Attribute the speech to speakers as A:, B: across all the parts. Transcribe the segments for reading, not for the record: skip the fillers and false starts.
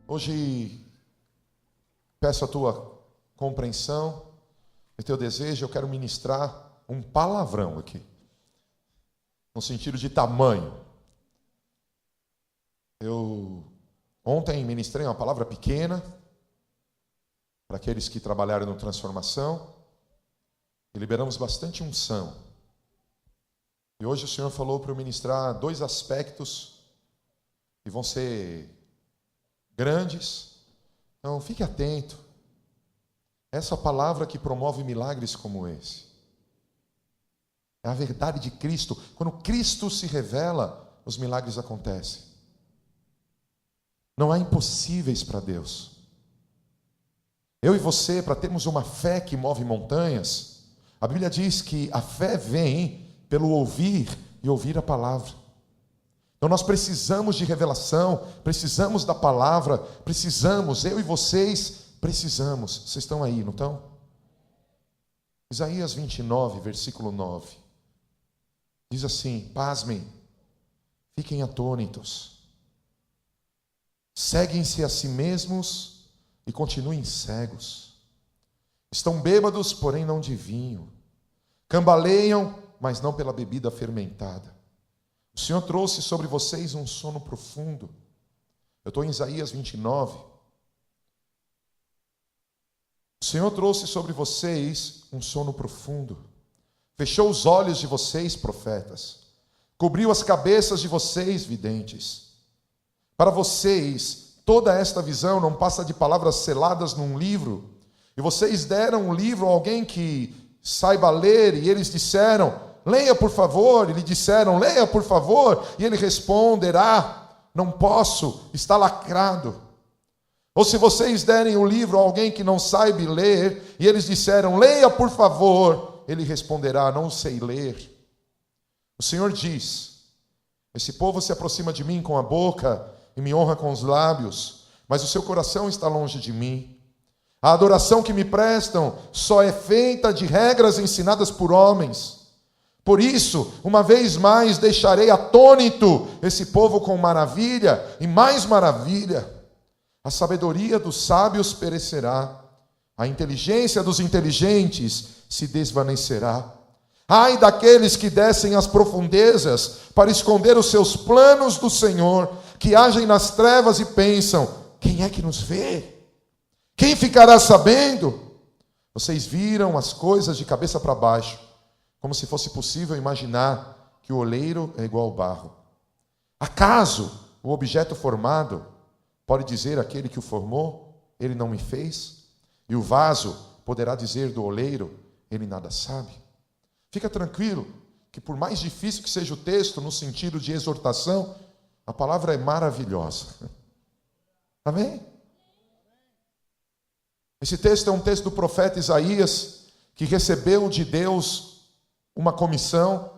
A: Hoje peço a tua compreensão e teu desejo. Eu quero ministrar um palavrão aqui, no sentido de tamanho. Eu ontem ministrei uma palavra pequena para aqueles que trabalharam no Transformação e liberamos bastante unção. E hoje o Senhor falou para eu ministrar dois aspectos que vão ser grandes. Então fique atento. Essa palavra que promove milagres como esse é a verdade de Cristo. Quando Cristo se revela, os milagres acontecem. Não há impossíveis para Deus. Eu e você, para termos uma fé que move montanhas, a Bíblia diz que a fé vem pelo ouvir e ouvir a palavra. Então nós precisamos de revelação, precisamos da palavra, precisamos, eu e vocês precisamos. Vocês estão aí, não estão? Isaías 29, versículo 9. Diz assim: pasmem, fiquem atônitos, seguem-se a si mesmos e continuem cegos. Estão bêbados, porém não de vinho. Cambaleiam, mas não pela bebida fermentada. O Senhor trouxe sobre vocês um sono profundo. Eu estou em Isaías 29. O Senhor trouxe sobre vocês um sono profundo. Fechou os olhos de vocês, profetas. Cobriu as cabeças de vocês, videntes. Para vocês, toda esta visão não passa de palavras seladas num livro. E vocês deram um livro a alguém que saiba ler, e eles disseram: leia por favor. E lhe disseram: leia por favor. E ele responderá: não posso, está lacrado. Ou se vocês derem o livro a alguém que não saiba ler, e eles disseram: leia por favor, ele responderá: não sei ler. O Senhor diz: esse povo se aproxima de mim com a boca e me honra com os lábios, mas o seu coração está longe de mim. A adoração que me prestam só é feita de regras ensinadas por homens. Por isso, uma vez mais deixarei atônito esse povo com maravilha e mais maravilha. A sabedoria dos sábios perecerá, a inteligência dos inteligentes se desvanecerá. Ai daqueles que descem às profundezas para esconder os seus planos do Senhor, que agem nas trevas e pensam: quem é que nos vê? Quem ficará sabendo? Vocês viram as coisas de cabeça para baixo, como se fosse possível imaginar que o oleiro é igual ao barro. Acaso o objeto formado pode dizer àquele que o formou: ele não me fez? E o vaso poderá dizer do oleiro: ele nada sabe? Fica tranquilo, que por mais difícil que seja o texto, no sentido de exortação, a palavra é maravilhosa. Amém? Esse texto é um texto do profeta Isaías, que recebeu de Deus uma comissão,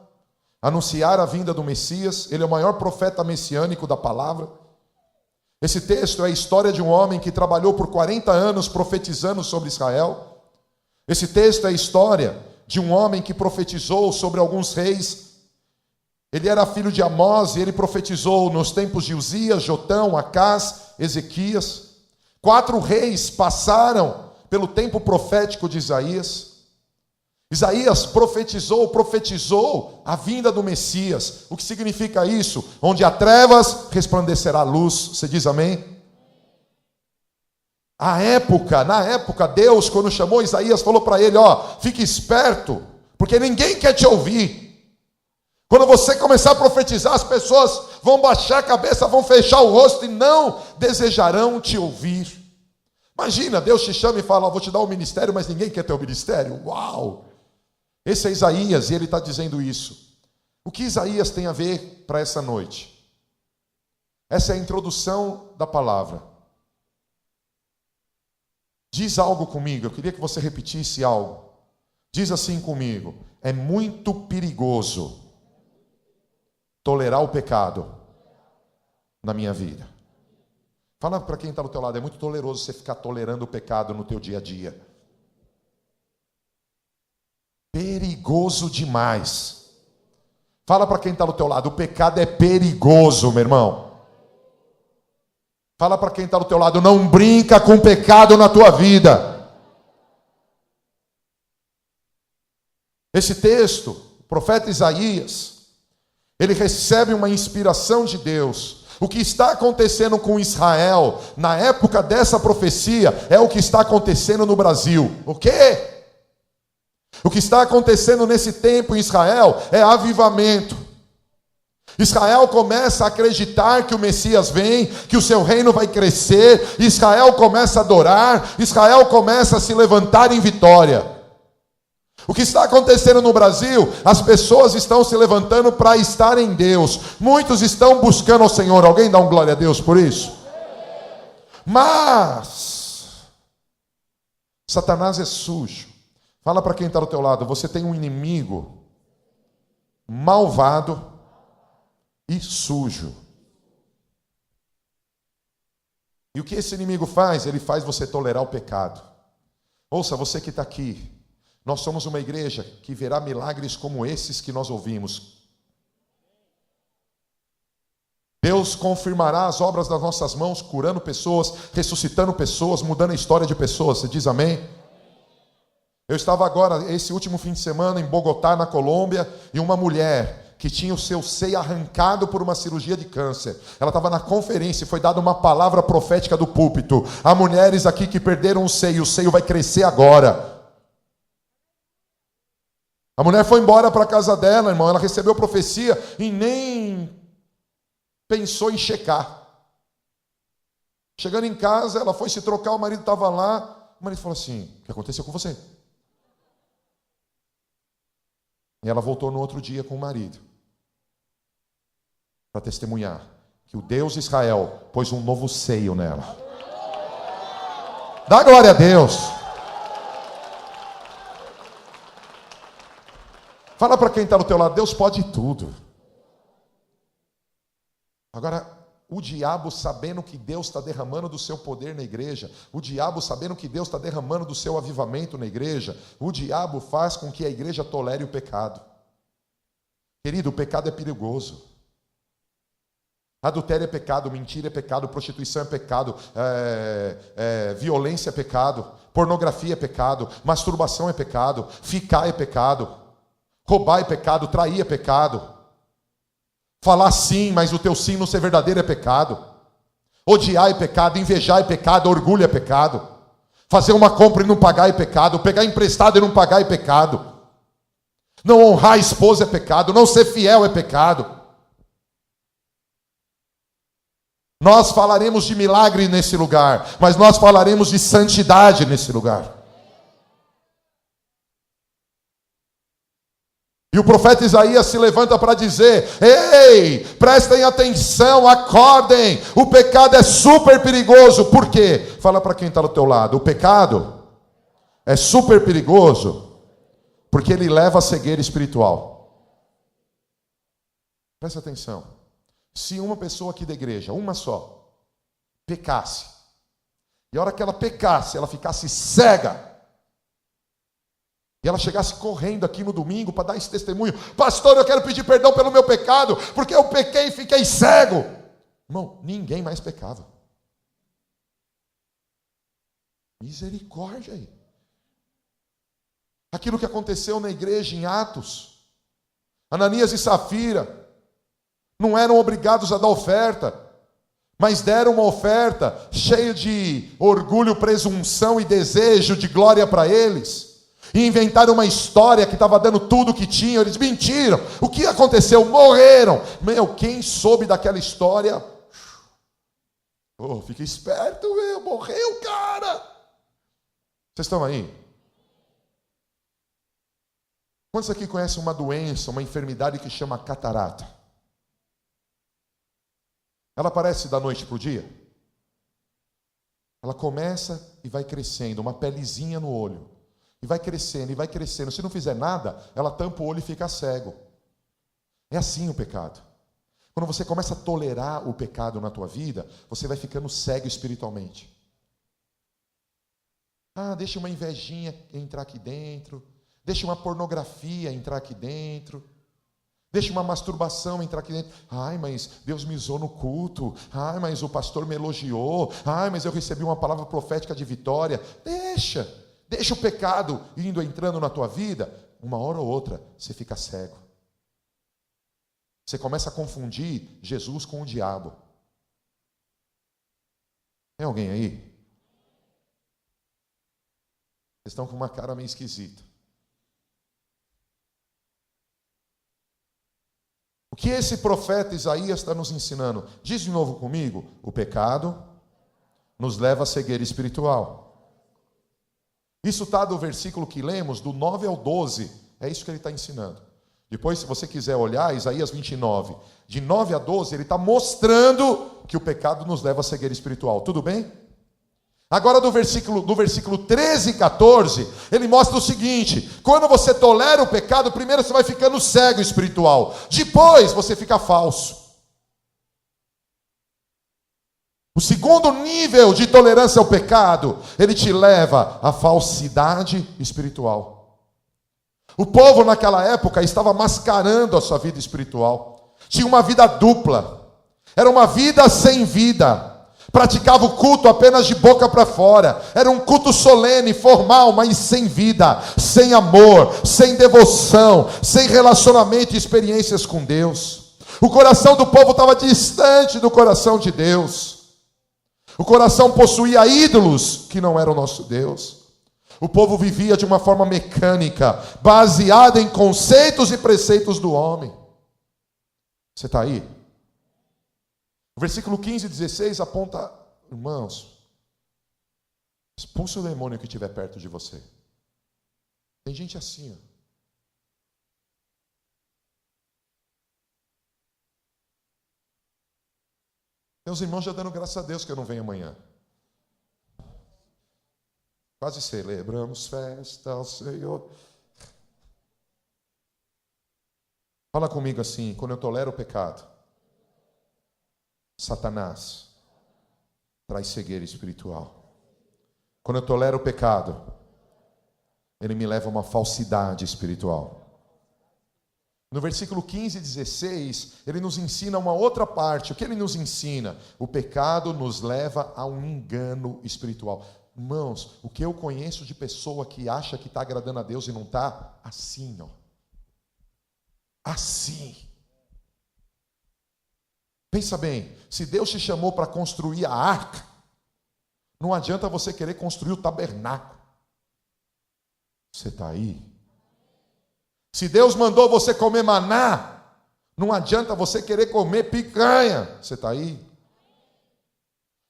A: anunciar a vinda do Messias. Ele é o maior profeta messiânico da palavra. Esse texto é a história de um homem que trabalhou por 40 anos profetizando sobre Israel. Esse texto é a história de um homem que profetizou sobre alguns reis. Ele era filho de Amós e ele profetizou nos tempos de Uzias, Jotão, Acás, Ezequias. 4 reis passaram pelo tempo profético de Isaías. Isaías profetizou a vinda do Messias. O que significa isso? Onde há trevas, resplandecerá a luz. Você diz amém? Na época, Deus, quando chamou Isaías, falou para ele: fique esperto, porque ninguém quer te ouvir. Quando você começar a profetizar, as pessoas vão baixar a cabeça, vão fechar o rosto e não desejarão te ouvir. Imagina, Deus te chama e fala: vou te dar um ministério, mas ninguém quer ter o ministério. Uau! Esse é Isaías e ele está dizendo isso. O que Isaías tem a ver para essa noite? Essa é a introdução da palavra. Diz algo comigo, eu queria que você repetisse algo. Diz assim comigo: é muito perigoso tolerar o pecado na minha vida. Fala para quem está do teu lado: é muito toleroso você ficar tolerando o pecado no teu dia a dia. Perigoso demais. Fala para quem está do teu lado: o pecado é perigoso, meu irmão. Fala para quem está do teu lado, não brinca com pecado na tua vida. Esse texto, o profeta Isaías, ele recebe uma inspiração de Deus. O que está acontecendo com Israel na época dessa profecia é o que está acontecendo no Brasil. O quê? O que está acontecendo nesse tempo em Israel é avivamento. Israel começa a acreditar que o Messias vem, que o seu reino vai crescer. Israel começa a adorar. Israel começa a se levantar em vitória. O que está acontecendo no Brasil? As pessoas estão se levantando para estar em Deus. Muitos estão buscando ao Senhor. Alguém dá um glória a Deus por isso? Mas Satanás é sujo. Fala para quem está do teu lado, você tem um inimigo malvado e sujo. E o que esse inimigo faz? Ele faz você tolerar o pecado. Ouça, você que está aqui, nós somos uma igreja que verá milagres como esses que nós ouvimos. Deus confirmará as obras das nossas mãos, curando pessoas, ressuscitando pessoas, mudando a história de pessoas. Você diz amém? Eu estava agora, esse último fim de semana, em Bogotá, na Colômbia, e uma mulher que tinha o seu seio arrancado por uma cirurgia de câncer. Ela estava na conferência e foi dada uma palavra profética do púlpito. Há mulheres aqui que perderam o seio vai crescer agora. A mulher foi embora para a casa dela, irmão, ela recebeu profecia e nem pensou em checar. Chegando em casa, ela foi se trocar, o marido estava lá, o marido falou assim, o que aconteceu com você? E ela voltou no outro dia com o marido, para testemunhar que o Deus de Israel pôs um novo seio nela. Dá glória a Deus. Fala para quem está do teu lado, Deus pode tudo. Agora, o diabo sabendo que Deus está derramando do seu poder na igreja, o diabo sabendo que Deus está derramando do seu avivamento na igreja, o diabo faz com que a igreja tolere o pecado. Querido, o pecado é perigoso. Adultério é pecado, mentira é pecado, prostituição é pecado, violência é pecado, pornografia é pecado, masturbação é pecado, ficar é pecado, roubar é pecado, trair é pecado. Falar sim, mas o teu sim não ser verdadeiro é pecado. Odiar é pecado, invejar é pecado, orgulho é pecado. Fazer uma compra e não pagar é pecado. Pegar emprestado e não pagar é pecado. Não honrar a esposa é pecado. Não ser fiel é pecado. Nós falaremos de milagre nesse lugar, mas nós falaremos de santidade nesse lugar. E o profeta Isaías se levanta para dizer, ei, prestem atenção, acordem, o pecado é super perigoso. Por quê? Fala para quem está do teu lado, o pecado é super perigoso, porque ele leva à cegueira espiritual. Presta atenção, se uma pessoa aqui da igreja, uma só, pecasse, e a hora que ela pecasse, ela ficasse cega, e ela chegasse correndo aqui no domingo para dar esse testemunho, pastor, eu quero pedir perdão pelo meu pecado, porque eu pequei e fiquei cego. Irmão, ninguém mais pecava. Misericórdia aí. Aquilo que aconteceu na igreja em Atos, Ananias e Safira não eram obrigados a dar oferta, mas deram uma oferta cheia de orgulho, presunção e desejo de glória para eles. E inventaram uma história que estava dando tudo o que tinham. Eles mentiram. O que aconteceu? Morreram. Meu, quem soube daquela história? Oh, fica esperto, meu. Morreu, cara. Vocês estão aí? Quantos aqui conhecem uma doença, uma enfermidade que chama catarata? Ela aparece da noite para o dia? Ela começa e vai crescendo, uma pelezinha no olho. E vai crescendo, e vai crescendo. Se não fizer nada, ela tampa o olho e fica cego. É assim o pecado. Quando você começa a tolerar o pecado na tua vida, você vai ficando cego espiritualmente. Ah, deixa uma invejinha entrar aqui dentro. Deixa uma pornografia entrar aqui dentro. Deixa uma masturbação entrar aqui dentro. Ai, mas Deus me usou no culto. Ai, mas o pastor me elogiou. Ai, mas eu recebi uma palavra profética de vitória. Deixa o pecado entrando na tua vida. Uma hora ou outra, você fica cego. Você começa a confundir Jesus com o diabo. Tem alguém aí? Vocês estão com uma cara meio esquisita. O que esse profeta Isaías está nos ensinando? Diz de novo comigo: o pecado nos leva à cegueira espiritual. Isso está do versículo que lemos, do 9 ao 12. É isso que ele está ensinando. Depois, se você quiser olhar, Isaías 29, de 9 a 12, ele está mostrando que o pecado nos leva à cegueira espiritual. Tudo bem? Agora, do versículo 13 e 14, ele mostra o seguinte: quando você tolera o pecado, primeiro você vai ficando cego espiritual, depois você fica falso. O segundo nível de tolerância ao pecado, ele te leva à falsidade espiritual. O povo naquela época estava mascarando a sua vida espiritual. Tinha uma vida dupla. Era uma vida sem vida. Praticava o culto apenas de boca para fora. Era um culto solene, formal, mas sem vida, sem amor, sem devoção, sem relacionamento e experiências com Deus. O coração do povo estava distante do coração de Deus. O coração possuía ídolos que não eram o nosso Deus. O povo vivia de uma forma mecânica, baseada em conceitos e preceitos do homem. Você está aí? O versículo 15 e 16 aponta: irmãos, expulsa o demônio que estiver perto de você. Tem gente assim, ó. Meus irmãos já dando graças a Deus que eu não venho amanhã. Quase celebramos festa ao Senhor. Fala comigo assim: quando eu tolero o pecado, Satanás traz cegueira espiritual. Quando eu tolero o pecado, ele me leva a uma falsidade espiritual. No versículo 15 e 16, ele nos ensina uma outra parte. O que ele nos ensina? O pecado nos leva a um engano espiritual. Irmãos, o que eu conheço de pessoa que acha que está agradando a Deus e não está? Assim, ó. Assim. Pensa bem, se Deus te chamou para construir a arca, não adianta você querer construir o tabernáculo. Você está aí? Se Deus mandou você comer maná, não adianta você querer comer picanha. Você está aí?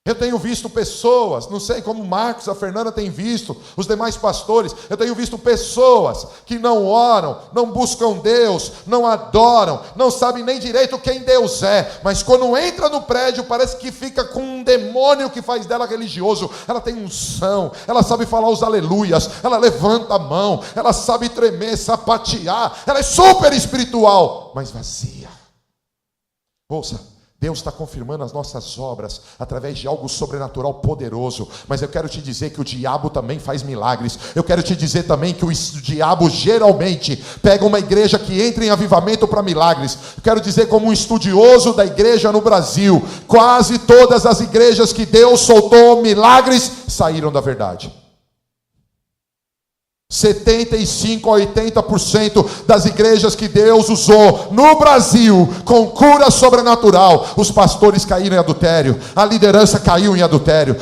A: Eu tenho visto pessoas, não sei como o Marcos, a Fernanda tem visto, os demais pastores, eu tenho visto pessoas que não oram, não buscam Deus, não adoram, não sabem nem direito quem Deus é, mas quando entra no prédio parece que fica com um demônio que faz dela religioso. Ela tem unção, ela sabe falar os aleluias, ela levanta a mão, ela sabe tremer, sapatear, ela é super espiritual, mas vazia. Ouça, Deus está confirmando as nossas obras através de algo sobrenatural poderoso. Mas eu quero te dizer que o diabo também faz milagres. Eu quero te dizer também que o diabo geralmente pega uma igreja que entra em avivamento para milagres. Eu quero dizer, como um estudioso da igreja no Brasil, quase todas as igrejas que Deus soltou milagres saíram da verdade. 75 a 80% das igrejas que Deus usou no Brasil com cura sobrenatural, os pastores caíram em adultério, a liderança caiu em adultério.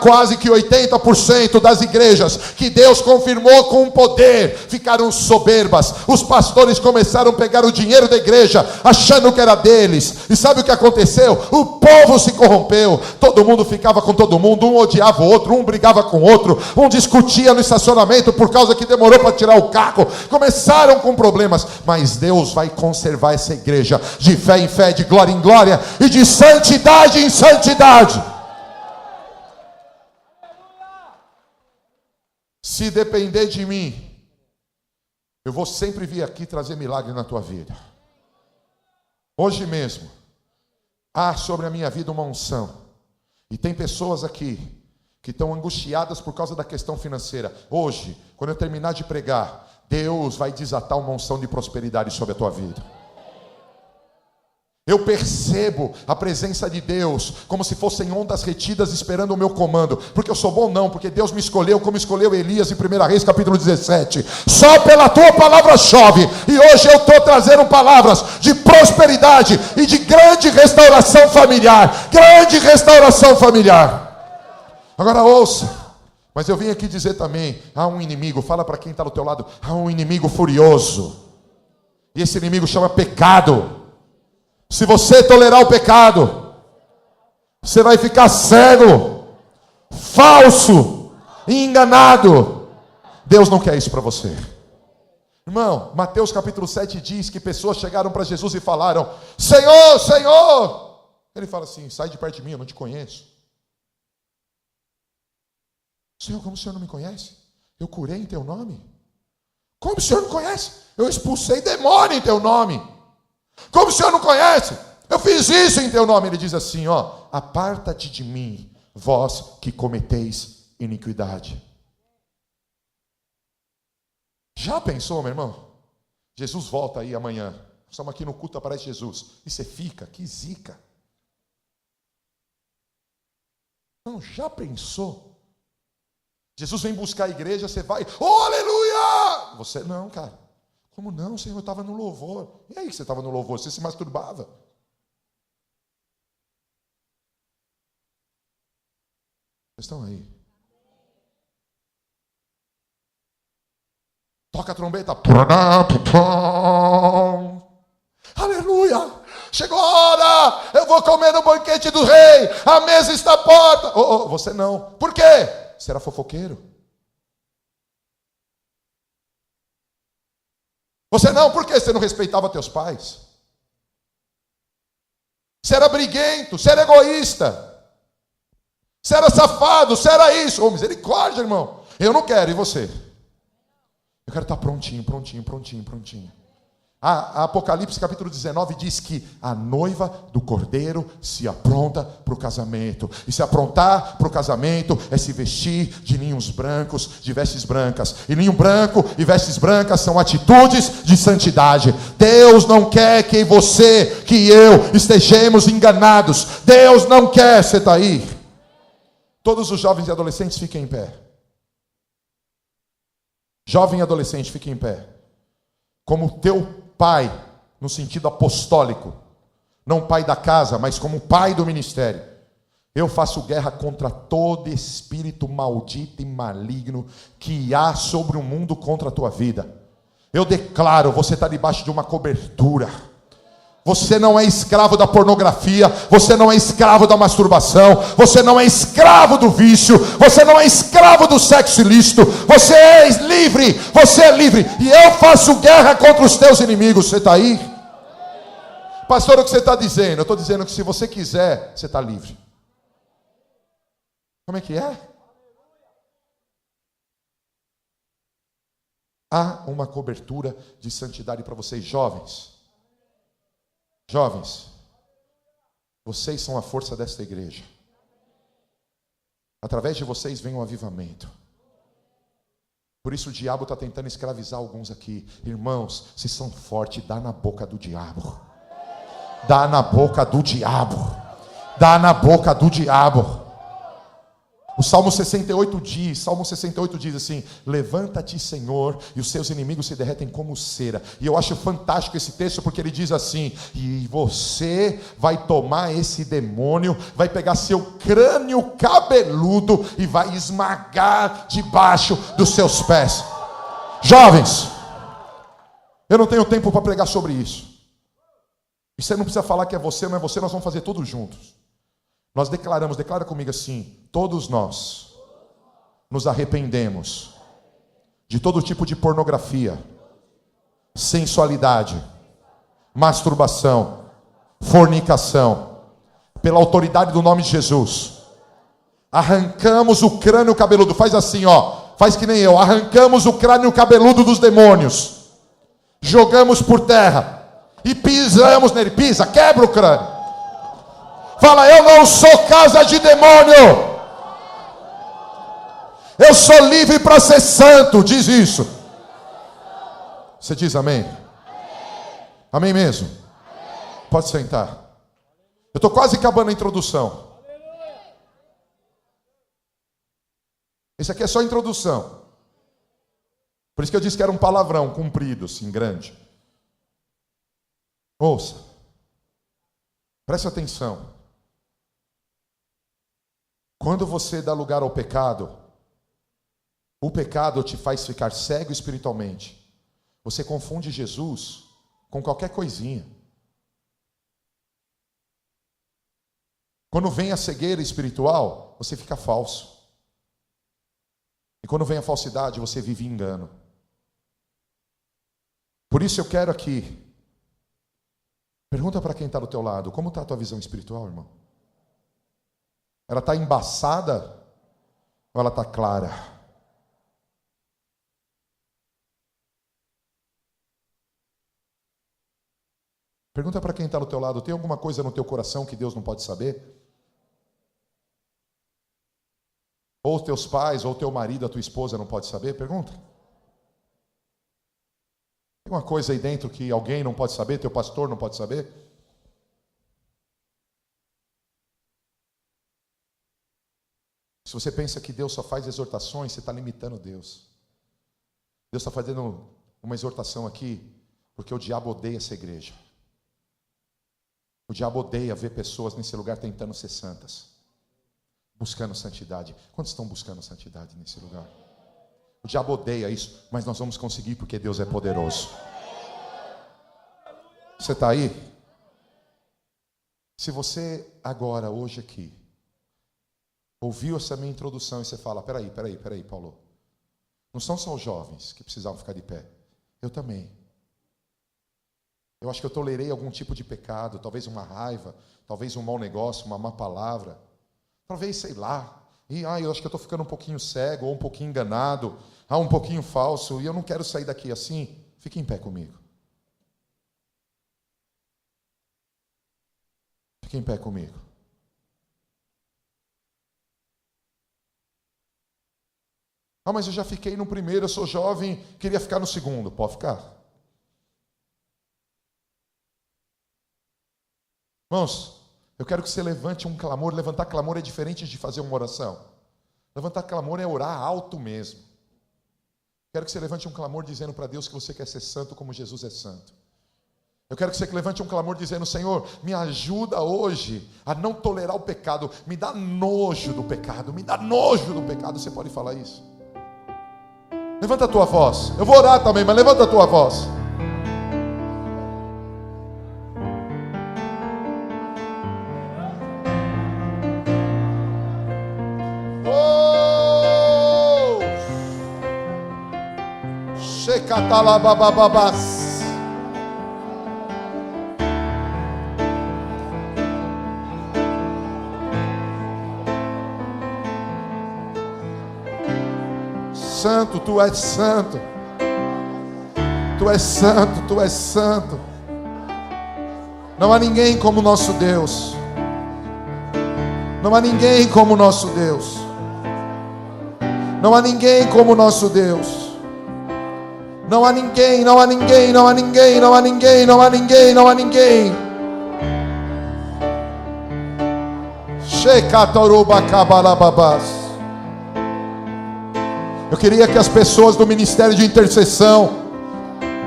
A: Quase que 80% das igrejas que Deus confirmou com poder ficaram soberbas. Os pastores começaram a pegar o dinheiro da igreja achando que era deles. E sabe o que aconteceu? O povo se corrompeu. Todo mundo ficava com todo mundo, um odiava o outro, um brigava com o outro, um discutia no estacionamento por causa que demorou para tirar o carro. Começaram com problemas, mas Deus vai conservar essa igreja de fé em fé, de glória em glória e de santidade em santidade. Se depender de mim, eu vou sempre vir aqui trazer milagre na tua vida. Hoje mesmo há sobre a minha vida uma unção, e tem pessoas aqui que estão angustiadas por causa da questão financeira. Hoje, quando eu terminar de pregar, Deus vai desatar uma unção de prosperidade sobre a tua vida. Eu percebo a presença de Deus como se fossem ondas retidas esperando o meu comando. Porque eu sou bom? Não, porque Deus me escolheu como escolheu Elias em 1 Reis capítulo 17. Só pela tua palavra chove. E hoje eu estou trazendo palavras de prosperidade e de grande restauração familiar. Grande restauração familiar. Agora ouça. Mas eu vim aqui dizer também, há um inimigo, fala para quem está do teu lado, há um inimigo furioso. E esse inimigo chama pecado. Se você tolerar o pecado, você vai ficar cego, falso, enganado. Deus não quer isso para você. Irmão, Mateus capítulo 7 diz que pessoas chegaram para Jesus e falaram: Senhor, Senhor. Ele fala assim: sai de perto de mim, eu não te conheço. Senhor, como o Senhor não me conhece? Eu curei em teu nome. Como o Senhor não conhece? Eu expulsei demônio em teu nome. Como o Senhor não conhece? Eu fiz isso em teu nome. Ele diz assim, ó: aparta-te de mim, vós que cometeis iniquidade. Já pensou, meu irmão? Jesus volta aí amanhã. Estamos aqui no culto, aparece Jesus. E você fica, que zica. Não, já pensou? Jesus vem buscar a igreja, você vai, oh, aleluia! Você, não, cara. Como não, Senhor? Eu estava no louvor. E aí que você estava no louvor? Você se masturbava. Vocês estão aí? Toca a trombeta. Aleluia! Chegou a hora! Eu vou comer no banquete do rei! A mesa está à porta! Você não. Por quê? Você era fofoqueiro. Você não, por que você não respeitava teus pais? Você era briguento, você era egoísta. Você era safado, você era isso. Oh, misericórdia, irmão. Eu não quero, e você? Eu quero estar prontinho. A Apocalipse capítulo 19 diz que a noiva do Cordeiro se apronta para o casamento. E se aprontar para o casamento é se vestir de ninhos brancos, de vestes brancas. E ninho branco e vestes brancas são atitudes de santidade. Deus não quer que você, que eu, estejamos enganados. Deus não quer. Você está aí? Todos os jovens e adolescentes fiquem em pé. Jovem e adolescente, fiquem em pé. Como teu pai, no sentido apostólico, não pai da casa, mas como pai do ministério, eu faço guerra contra todo espírito maldito e maligno que há sobre o mundo contra a tua vida. Eu declaro, você está debaixo de uma cobertura. Você não é escravo da pornografia, você não é escravo da masturbação, você não é escravo do vício, você não é escravo do sexo ilícito, você é livre, e eu faço guerra contra os teus inimigos. Você está aí? Pastor, o que você está dizendo? Eu estou dizendo que se você quiser, você está livre. Como é que é? Há uma cobertura de santidade para vocês, jovens. Jovens, vocês são a força desta igreja. Através de vocês vem um avivamento. Por isso o diabo está tentando escravizar alguns aqui. Irmãos, vocês são fortes, dá na boca do diabo. Dá na boca do diabo. Dá na boca do diabo. O Salmo 68 diz assim: levanta-te, Senhor, e os seus inimigos se derretem como cera. E eu acho fantástico esse texto, porque ele diz assim: e você vai tomar esse demônio, vai pegar seu crânio cabeludo e vai esmagar debaixo dos seus pés. Jovens, eu não tenho tempo para pregar sobre isso. E você não precisa falar que é você, não é você, nós vamos fazer todos juntos. Nós declaramos, declara comigo assim: todos nós nos arrependemos de todo tipo de pornografia, sensualidade, masturbação, fornicação. Pela autoridade do nome de Jesus, arrancamos o crânio cabeludo. Faz assim, ó, faz que nem eu. Arrancamos o crânio cabeludo dos demônios, jogamos por terra e pisamos nele. Pisa, quebra o crânio. Fala: eu não sou casa de demônio. Eu sou livre para ser santo. Diz isso. Você diz amém? Amém mesmo? Pode sentar. Eu estou quase acabando a introdução. Esse aqui é só a introdução. Por isso que eu disse que era um palavrão comprido, assim, grande. Ouça. Preste atenção. Quando você dá lugar ao pecado, o pecado te faz ficar cego espiritualmente. Você confunde Jesus com qualquer coisinha. Quando vem a cegueira espiritual, você fica falso. E quando vem a falsidade, você vive engano. Por isso eu quero aqui. Pergunta para quem está do teu lado, como está a tua visão espiritual, irmão? Ela está embaçada ou ela está clara? Pergunta para quem está do teu lado, tem alguma coisa no teu coração que Deus não pode saber? Ou os teus pais, ou teu marido, a tua esposa não pode saber? Pergunta. Tem uma coisa aí dentro que alguém não pode saber, teu pastor não pode saber? Se você pensa que Deus só faz exortações, você está limitando Deus. Deus está fazendo uma exortação aqui, porque o diabo odeia essa igreja. O diabo odeia ver pessoas nesse lugar tentando ser santas, buscando santidade. Quantos estão buscando santidade nesse lugar? O diabo odeia isso, mas nós vamos conseguir porque Deus é poderoso. Você está aí? Se você agora, hoje aqui, ouviu essa minha introdução e você fala, peraí, Paulo. Não são só os jovens que precisavam ficar de pé. Eu também. Eu acho que eu tolerei algum tipo de pecado, talvez uma raiva, talvez um mau negócio, uma má palavra. Talvez, sei lá. E eu acho que eu estou ficando um pouquinho cego, ou um pouquinho enganado, um pouquinho falso, e eu não quero sair daqui assim. Fique em pé comigo. Fique em pé comigo. Mas eu já fiquei no primeiro, eu sou jovem, queria ficar no segundo. Pode ficar. Irmãos, eu quero que você levante um clamor. Levantar clamor é diferente de fazer uma oração. Levantar clamor é orar alto mesmo. Quero que você levante um clamor dizendo para Deus que você quer ser santo como Jesus é santo. Eu quero que você levante um clamor dizendo, Senhor, me ajuda hoje a não tolerar o pecado. Me dá nojo do pecado. Me dá nojo do pecado. Você pode falar isso? Levanta a tua voz. Eu vou orar também, mas levanta a tua voz. Shecatalabababas. Santo, tu és santo. Tu és santo, tu és santo. Não há ninguém como o nosso Deus. Não há ninguém como o nosso Deus. Não há ninguém como o nosso Deus. Não há ninguém, não há ninguém, não há ninguém, não há ninguém, não há ninguém, não há ninguém. Shekatorubacabalababas. Eu queria que as pessoas do Ministério de Intercessão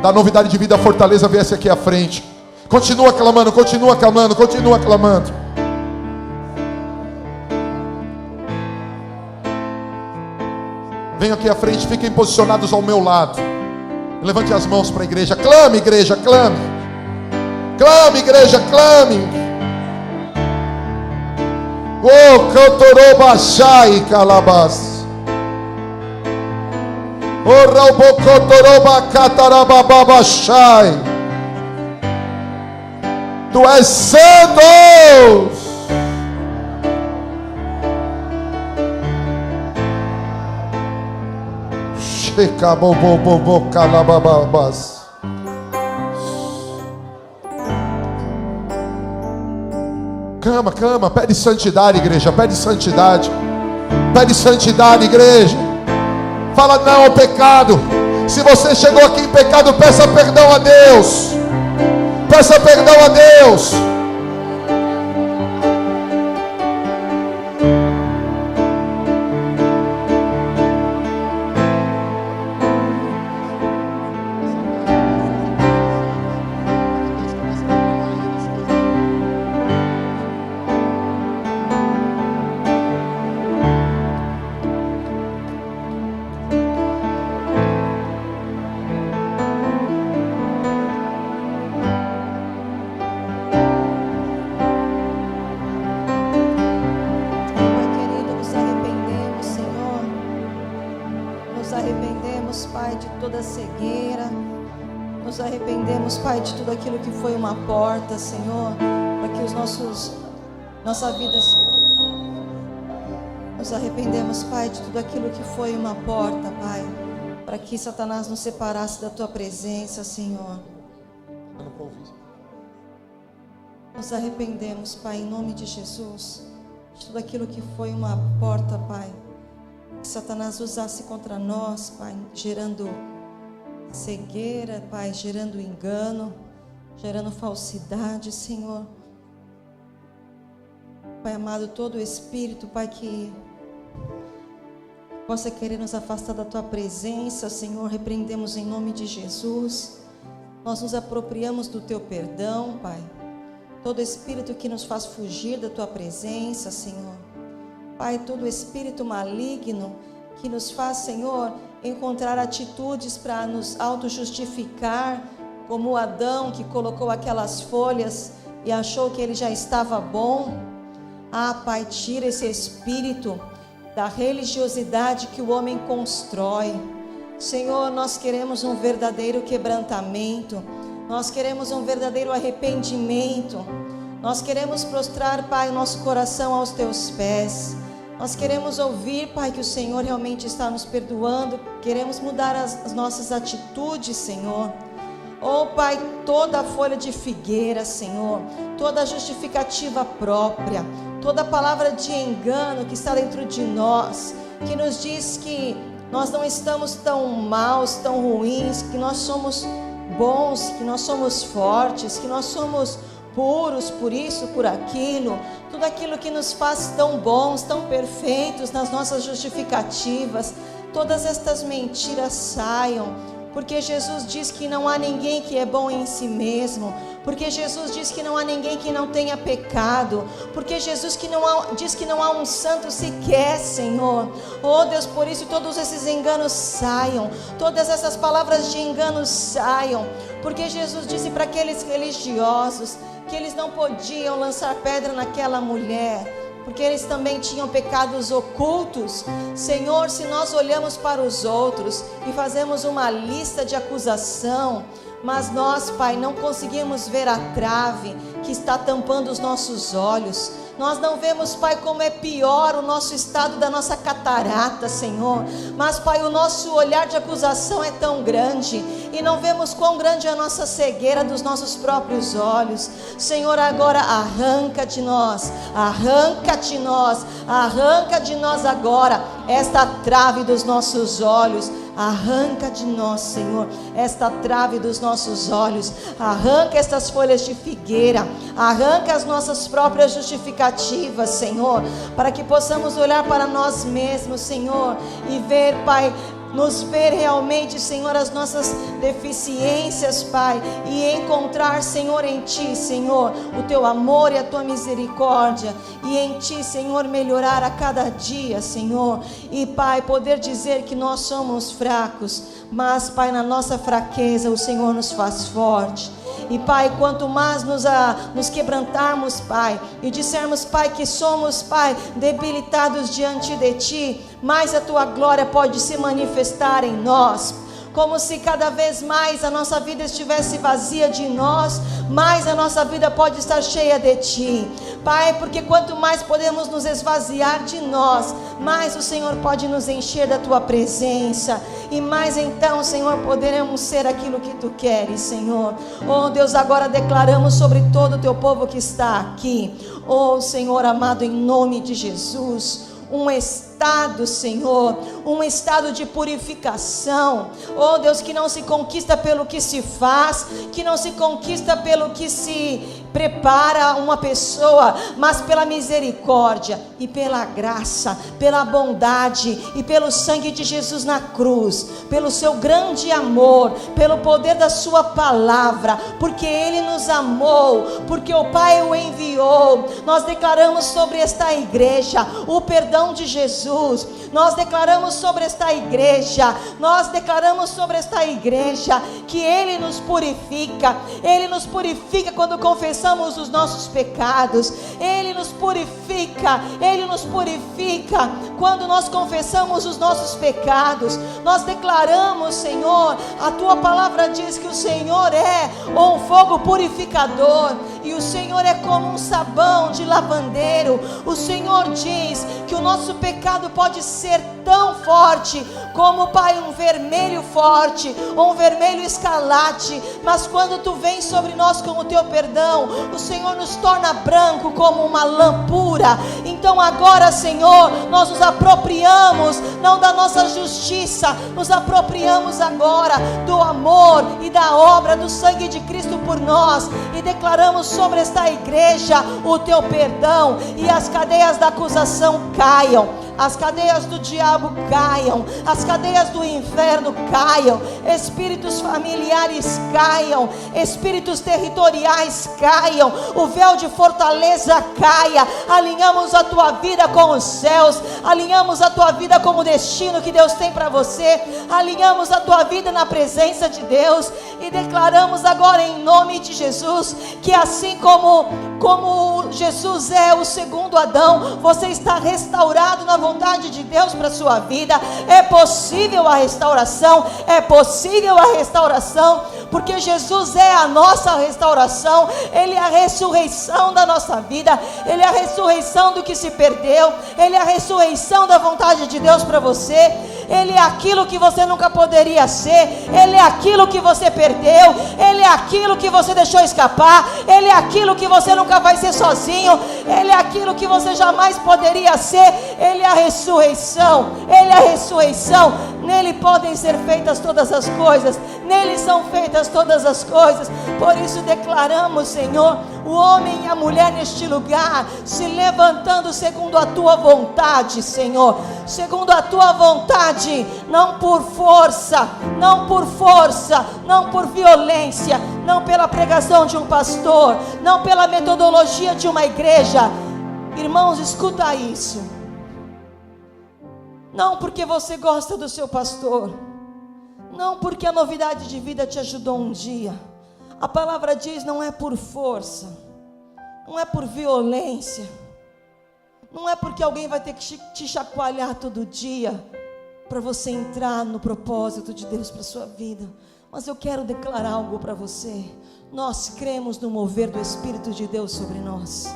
A: da Novidade de Vida Fortaleza viessem aqui à frente. Continua clamando, continua clamando, continua clamando. Venham aqui à frente, fiquem posicionados ao meu lado. Levante as mãos para a igreja. Clame, igreja, clame. Clame, igreja, clame. Oh, cantorobachai calabas. Oh, raubocotoroba catarabababachai. Tu és santo. Clama, clama, pede santidade, igreja, pede santidade. Pede santidade, igreja. Fala não ao pecado. Se você chegou aqui em pecado, peça perdão a Deus. Peça perdão a Deus.
B: toda cegueira. Nos arrependemos, Pai, de tudo aquilo que foi uma porta, Senhor, para que nossa vida... Nos arrependemos, Pai, de tudo aquilo que foi uma porta, Pai, para que Satanás nos separasse da Tua presença, Senhor. Nos arrependemos, Pai, em nome de Jesus, de tudo aquilo que foi uma porta, Pai, que Satanás usasse contra nós, Pai, gerando cegueira, Pai, gerando engano, gerando falsidade, Senhor. Pai amado, todo espírito, Pai, que possa querer nos afastar da Tua presença, Senhor, repreendemos em nome de Jesus. Nós nos apropriamos do Teu perdão, Pai. Todo espírito que nos faz fugir da Tua presença, Senhor. Pai, todo espírito maligno que nos faz, Senhor, encontrar atitudes para nos auto-justificar, como o Adão que colocou aquelas folhas e achou que ele já estava bom. Ah, Pai, tira esse espírito da religiosidade que o homem constrói. Senhor, nós queremos um verdadeiro quebrantamento, nós queremos um verdadeiro arrependimento, nós queremos prostrar, Pai, o nosso coração aos Teus pés. Nós queremos ouvir, Pai, que o Senhor realmente está nos perdoando. Queremos mudar as nossas atitudes, Senhor. Oh, Pai, toda a folha de figueira, Senhor, toda a justificativa própria, toda a palavra de engano que está dentro de nós, que nos diz que nós não estamos tão maus, tão ruins, que nós somos bons, que nós somos fortes, que nós somos puros, por isso, por aquilo, tudo aquilo que nos faz tão bons, tão perfeitos nas nossas justificativas, todas estas mentiras saiam, porque Jesus diz que não há ninguém que é bom em si mesmo, porque Jesus diz que não há ninguém que não tenha pecado, porque Jesus diz que não há um santo sequer, Senhor. Oh Deus, por isso todos esses enganos saiam, todas essas palavras de engano saiam, porque Jesus disse para aqueles religiosos que eles não podiam lançar pedra naquela mulher, porque eles também tinham pecados ocultos. Senhor, se nós olhamos para os outros e fazemos uma lista de acusação, mas nós, Pai, não conseguimos ver a trave que está tampando os nossos olhos. Nós não vemos, Pai, como é pior o nosso estado da nossa catarata, Senhor. Mas, Pai, o nosso olhar de acusação é tão grande e não vemos quão grande é a nossa cegueira dos nossos próprios olhos. Senhor, agora arranca de nós agora esta trave dos nossos olhos. Arranca de nós, Senhor, esta trave dos nossos olhos. Arranca estas folhas de figueira. Arranca as nossas próprias justificativas, Senhor, para que possamos olhar para nós mesmos, Senhor, e ver, Pai, nos ver realmente, Senhor, as nossas deficiências, Pai, e encontrar, Senhor, em Ti, Senhor, o Teu amor e a Tua misericórdia, e em Ti, Senhor, melhorar a cada dia, Senhor, e, Pai, poder dizer que nós somos fracos, mas, Pai, na nossa fraqueza o Senhor nos faz forte. E, Pai, quanto mais nos quebrantarmos, Pai, e dissermos, Pai, que somos, Pai, debilitados diante de Ti, mais a Tua glória pode se manifestar em nós. Como se cada vez mais a nossa vida estivesse vazia de nós, mais a nossa vida pode estar cheia de Ti, Pai, porque quanto mais podemos nos esvaziar de nós, mais o Senhor pode nos encher da Tua presença, e mais então, Senhor, poderemos ser aquilo que Tu queres, Senhor. Oh Deus, agora declaramos sobre todo o Teu povo que está aqui, oh Senhor amado, em nome de Jesus, um estado, Senhor, um estado de purificação, oh Deus, que não se conquista pelo que se faz, que não se conquista pelo que se prepara uma pessoa, mas pela misericórdia e pela graça, pela bondade e pelo sangue de Jesus na cruz, pelo seu grande amor, pelo poder da sua palavra, porque Ele nos amou, porque o Pai o enviou. Nós declaramos sobre esta igreja o perdão de Jesus. Nós declaramos sobre esta igreja, que Ele nos purifica quando confessamos confessamos os nossos pecados. Ele nos purifica, Ele nos purifica. Quando nós confessamos os nossos pecados, nós declaramos, Senhor, a Tua palavra diz que o Senhor é um fogo purificador, e o Senhor é como um sabão de lavandeiro. O Senhor diz que o nosso pecado pode ser tão forte como, Pai, um vermelho forte, ou um vermelho escarlate, mas quando Tu vem sobre nós com o Teu perdão, o Senhor nos torna branco como uma lã pura. Então agora, Senhor, nós nos apropriamos, não da nossa justiça, nos apropriamos agora do amor e da obra do sangue de Cristo por nós, e declaramos sobre esta igreja o Teu perdão, e as cadeias da acusação caiam, as cadeias do diabo caiam, as cadeias do inferno caiam, espíritos familiares caiam, espíritos territoriais caiam, o véu de fortaleza caia. Alinhamos a tua vida com os céus, alinhamos a tua vida com o destino que Deus tem para você, alinhamos a tua vida na presença de Deus, e declaramos agora em nome de Jesus que assim como Jesus é o segundo Adão, você está restaurado na vontade de Deus para a sua vida. É possível a restauração, é possível a restauração, porque Jesus é a nossa restauração. Ele é a ressurreição da nossa vida, Ele é a ressurreição do que se perdeu, Ele é a ressurreição da vontade de Deus para você. Ele é aquilo que você nunca poderia ser, Ele é aquilo que você perdeu, Ele é aquilo que você deixou escapar, Ele é aquilo que você nunca vai ser sozinho, Ele é aquilo que você jamais poderia ser. Ele é a ressurreição, Ele é a ressurreição. Nele podem ser feitas todas as coisas, nele são feitas todas as coisas. Por isso declaramos, Senhor, o homem e a mulher neste lugar se levantando segundo a tua vontade, Senhor, segundo a tua vontade, não por força, não por força, não por violência, não pela pregação de um pastor, não pela metodologia de uma igreja. Irmãos, escuta isso. Não porque você gosta do seu pastor, não porque a novidade de vida te ajudou um dia. A palavra diz: não é por força, não é por violência, não é porque alguém vai ter que te chacoalhar todo dia para você entrar no propósito de Deus para a sua vida. Mas eu quero declarar algo para você. Nós cremos no mover do Espírito de Deus sobre nós.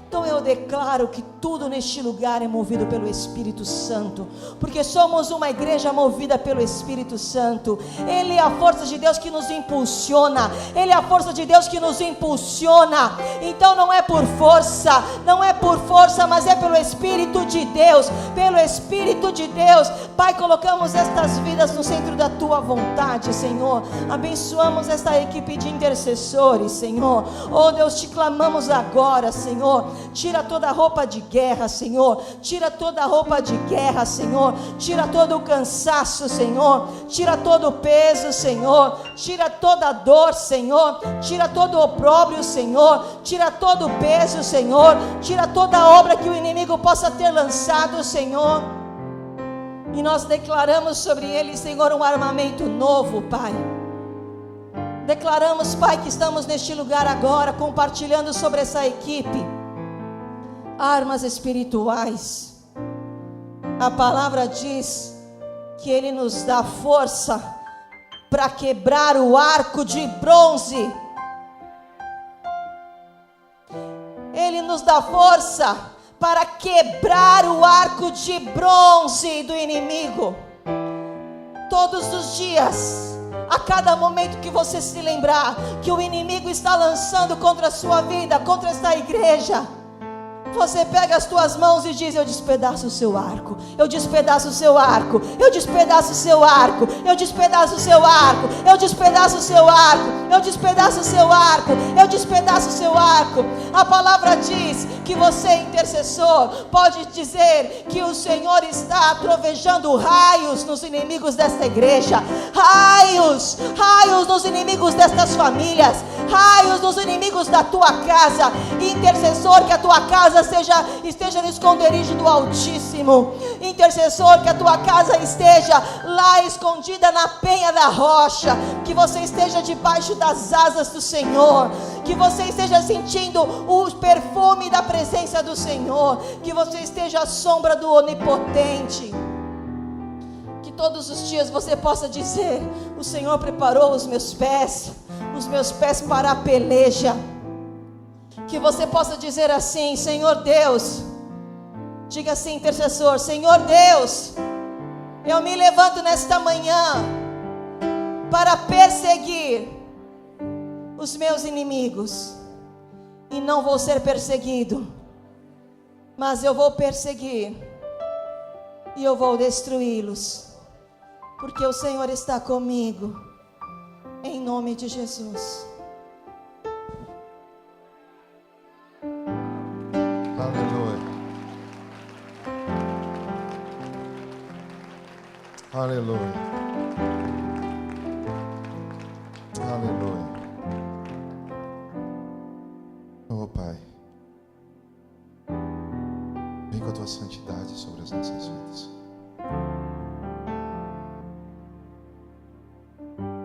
B: Então eu declaro que tudo neste lugar é movido pelo Espírito Santo, porque somos uma igreja movida pelo Espírito Santo. Ele é a força de Deus que nos impulsiona, Ele é a força de Deus que nos impulsiona. Então não é por força, não é por força, mas é pelo Espírito de Deus, pelo Espírito de Deus. Pai, colocamos estas vidas no centro da Tua vontade, Senhor. Abençoamos esta equipe de intercessores, Senhor. Oh Deus, te clamamos agora, Senhor. Tira toda a roupa de guerra, Senhor. Tira toda a roupa de guerra, Senhor. Tira todo o cansaço, Senhor. Tira todo o peso, Senhor. Tira toda a dor, Senhor. Tira todo o opróbrio, Senhor. Tira todo o peso, Senhor. Tira toda a obra que o inimigo possa ter lançado, Senhor. E nós declaramos sobre ele, Senhor, um armamento novo, Pai. Declaramos, Pai, que estamos neste lugar agora, compartilhando sobre essa equipe armas espirituais. A palavra diz que Ele nos dá força para quebrar o arco de bronze. Ele nos dá força para quebrar o arco de bronze do inimigo. Todos os dias, a cada momento que você se lembrar que o inimigo está lançando contra a sua vida, contra esta igreja, você pega as tuas mãos e diz: eu despedaço o seu arco, eu despedaço o seu arco, eu despedaço o seu arco, eu despedaço o seu arco, eu despedaço o seu arco, eu despedaço o seu arco, eu despedaço o seu arco. A palavra diz que você, intercessor, pode dizer que o Senhor está trovejando raios nos inimigos desta igreja, raios, raios nos inimigos destas famílias, raios nos inimigos da tua casa. Intercessor, que a tua casa esteja no esconderijo do Altíssimo. Intercessor, que a tua casa esteja lá escondida na penha da rocha, que você esteja debaixo das asas do Senhor. Que você esteja sentindo o perfume da presença do Senhor. Que você esteja à sombra do Onipotente. Que todos os dias você possa dizer: o Senhor preparou os meus pés para a peleja. Que você possa dizer assim: Senhor Deus, diga assim, intercessor: Senhor Deus, eu me levanto nesta manhã para perseguir os meus inimigos, e não vou ser perseguido, mas eu vou perseguir e eu vou destruí-los, porque o Senhor está comigo, em nome de Jesus.
A: Aleluia. Aleluia. Oh Pai, vem com a tua santidade sobre as nossas vidas.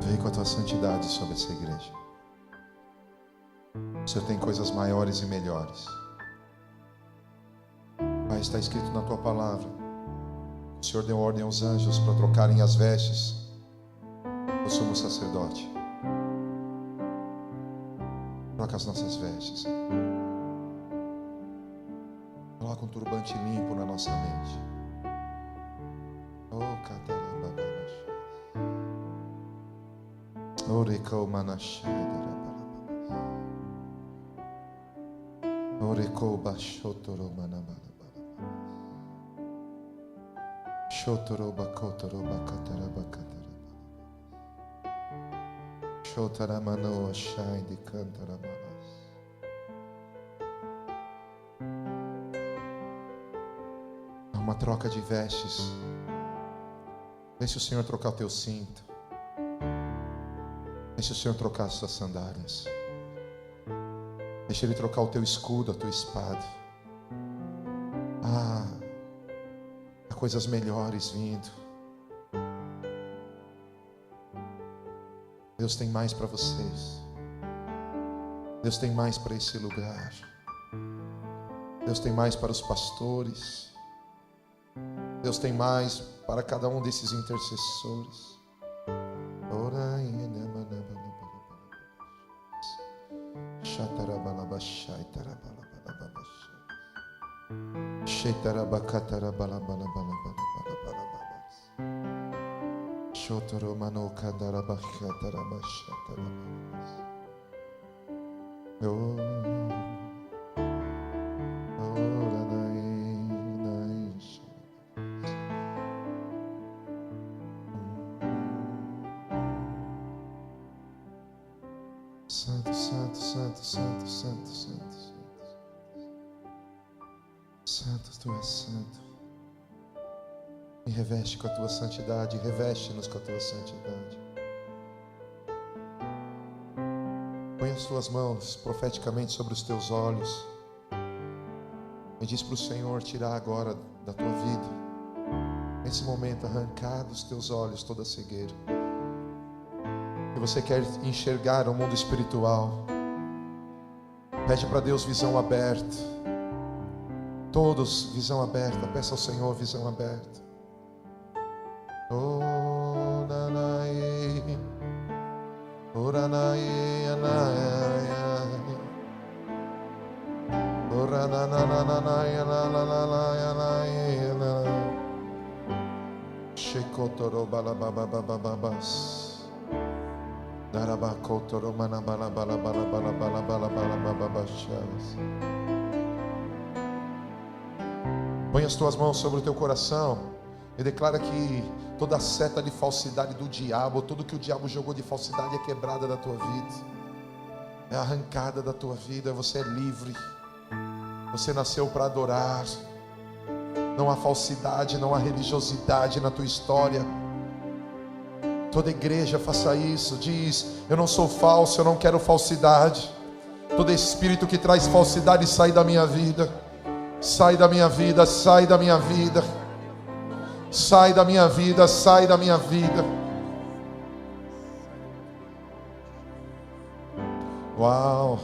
A: Vem com a tua santidade sobre essa igreja. O Senhor tem coisas maiores e melhores. Pai, está escrito na tua palavra: o Senhor deu ordem aos anjos para trocarem as vestes do sumo sacerdote. Troca as nossas vestes. Coloca um turbante limpo na nossa mente. Oh, catarabababaxá. Oricou manachai darabalababaxá. Oricou baixotoro manabala. Shotoroba kotoroba kataraba kataraba. Shotaramano ashai de cantarabalas. Há uma troca de vestes. Deixa o Senhor trocar o teu cinto. Deixa o Senhor trocar as tuas sandálias. Deixa Ele trocar o teu escudo, a tua espada. Há coisas melhores vindo. Deus tem mais para vocês. Deus tem mais para esse lugar. Deus tem mais para os pastores. Deus tem mais para cada um desses intercessores. Santo, santo, santo, santo, santo, santo, santo. Santo, tu és santo. Me reveste com a tua santidade, reveste-nos com a tua santidade. Põe as tuas mãos profeticamente sobre os teus olhos e diz para o Senhor tirar agora da tua vida, nesse momento, arrancar dos teus olhos toda a cegueira. Se você quer enxergar o mundo espiritual, pede para Deus visão aberta. Todos visão aberta, peça ao Senhor visão aberta. Oh, nanai, oh, nanai, anai, oh, nananananai, anai, anai, shekotoro balabababababas, darabakotoro manabalabalabalabalabalabalabalabalabalabas. Põe as tuas mãos sobre o teu coração e declara que toda seta de falsidade do diabo, tudo que o diabo jogou de falsidade é quebrada da tua vida, é arrancada da tua vida. Você é livre, você nasceu para adorar. Não há falsidade, não há religiosidade na tua história. Toda igreja faça isso, diz: eu não sou falso, eu não quero falsidade. Todo espírito que traz falsidade sai da minha vida. Sai da minha vida, sai da minha vida. Sai da minha vida, sai da minha vida. Uau!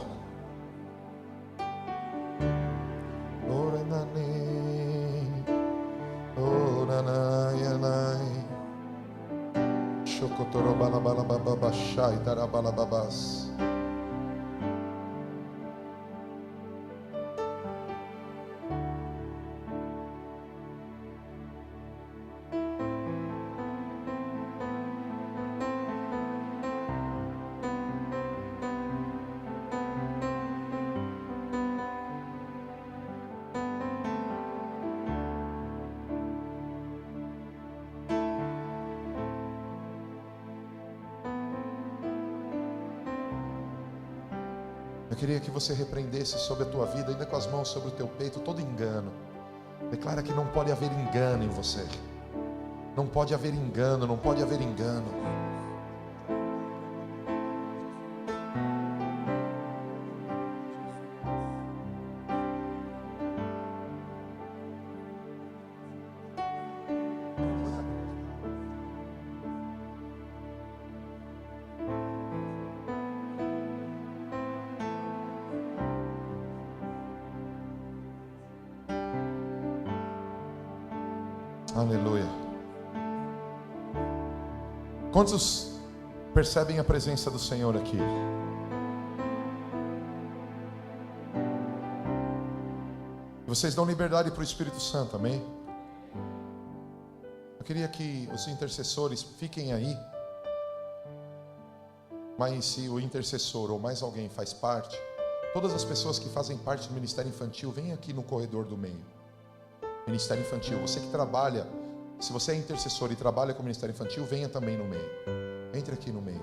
A: Eu queria que você repreendesse sobre a tua vida, ainda com as mãos sobre o teu peito, todo engano. Declara que não pode haver engano em você. Não pode haver engano, não pode haver engano. Aleluia. Quantos percebem a presença do Senhor aqui? Vocês dão liberdade para o Espírito Santo, amém? Eu queria que os intercessores fiquem aí. Mas se o intercessor ou mais alguém faz parte, todas as pessoas que fazem parte do Ministério Infantil, venham aqui no corredor do meio. Ministério Infantil, você que trabalha, se você é intercessor e trabalha com o Ministério Infantil, venha também no meio. Entre aqui no meio.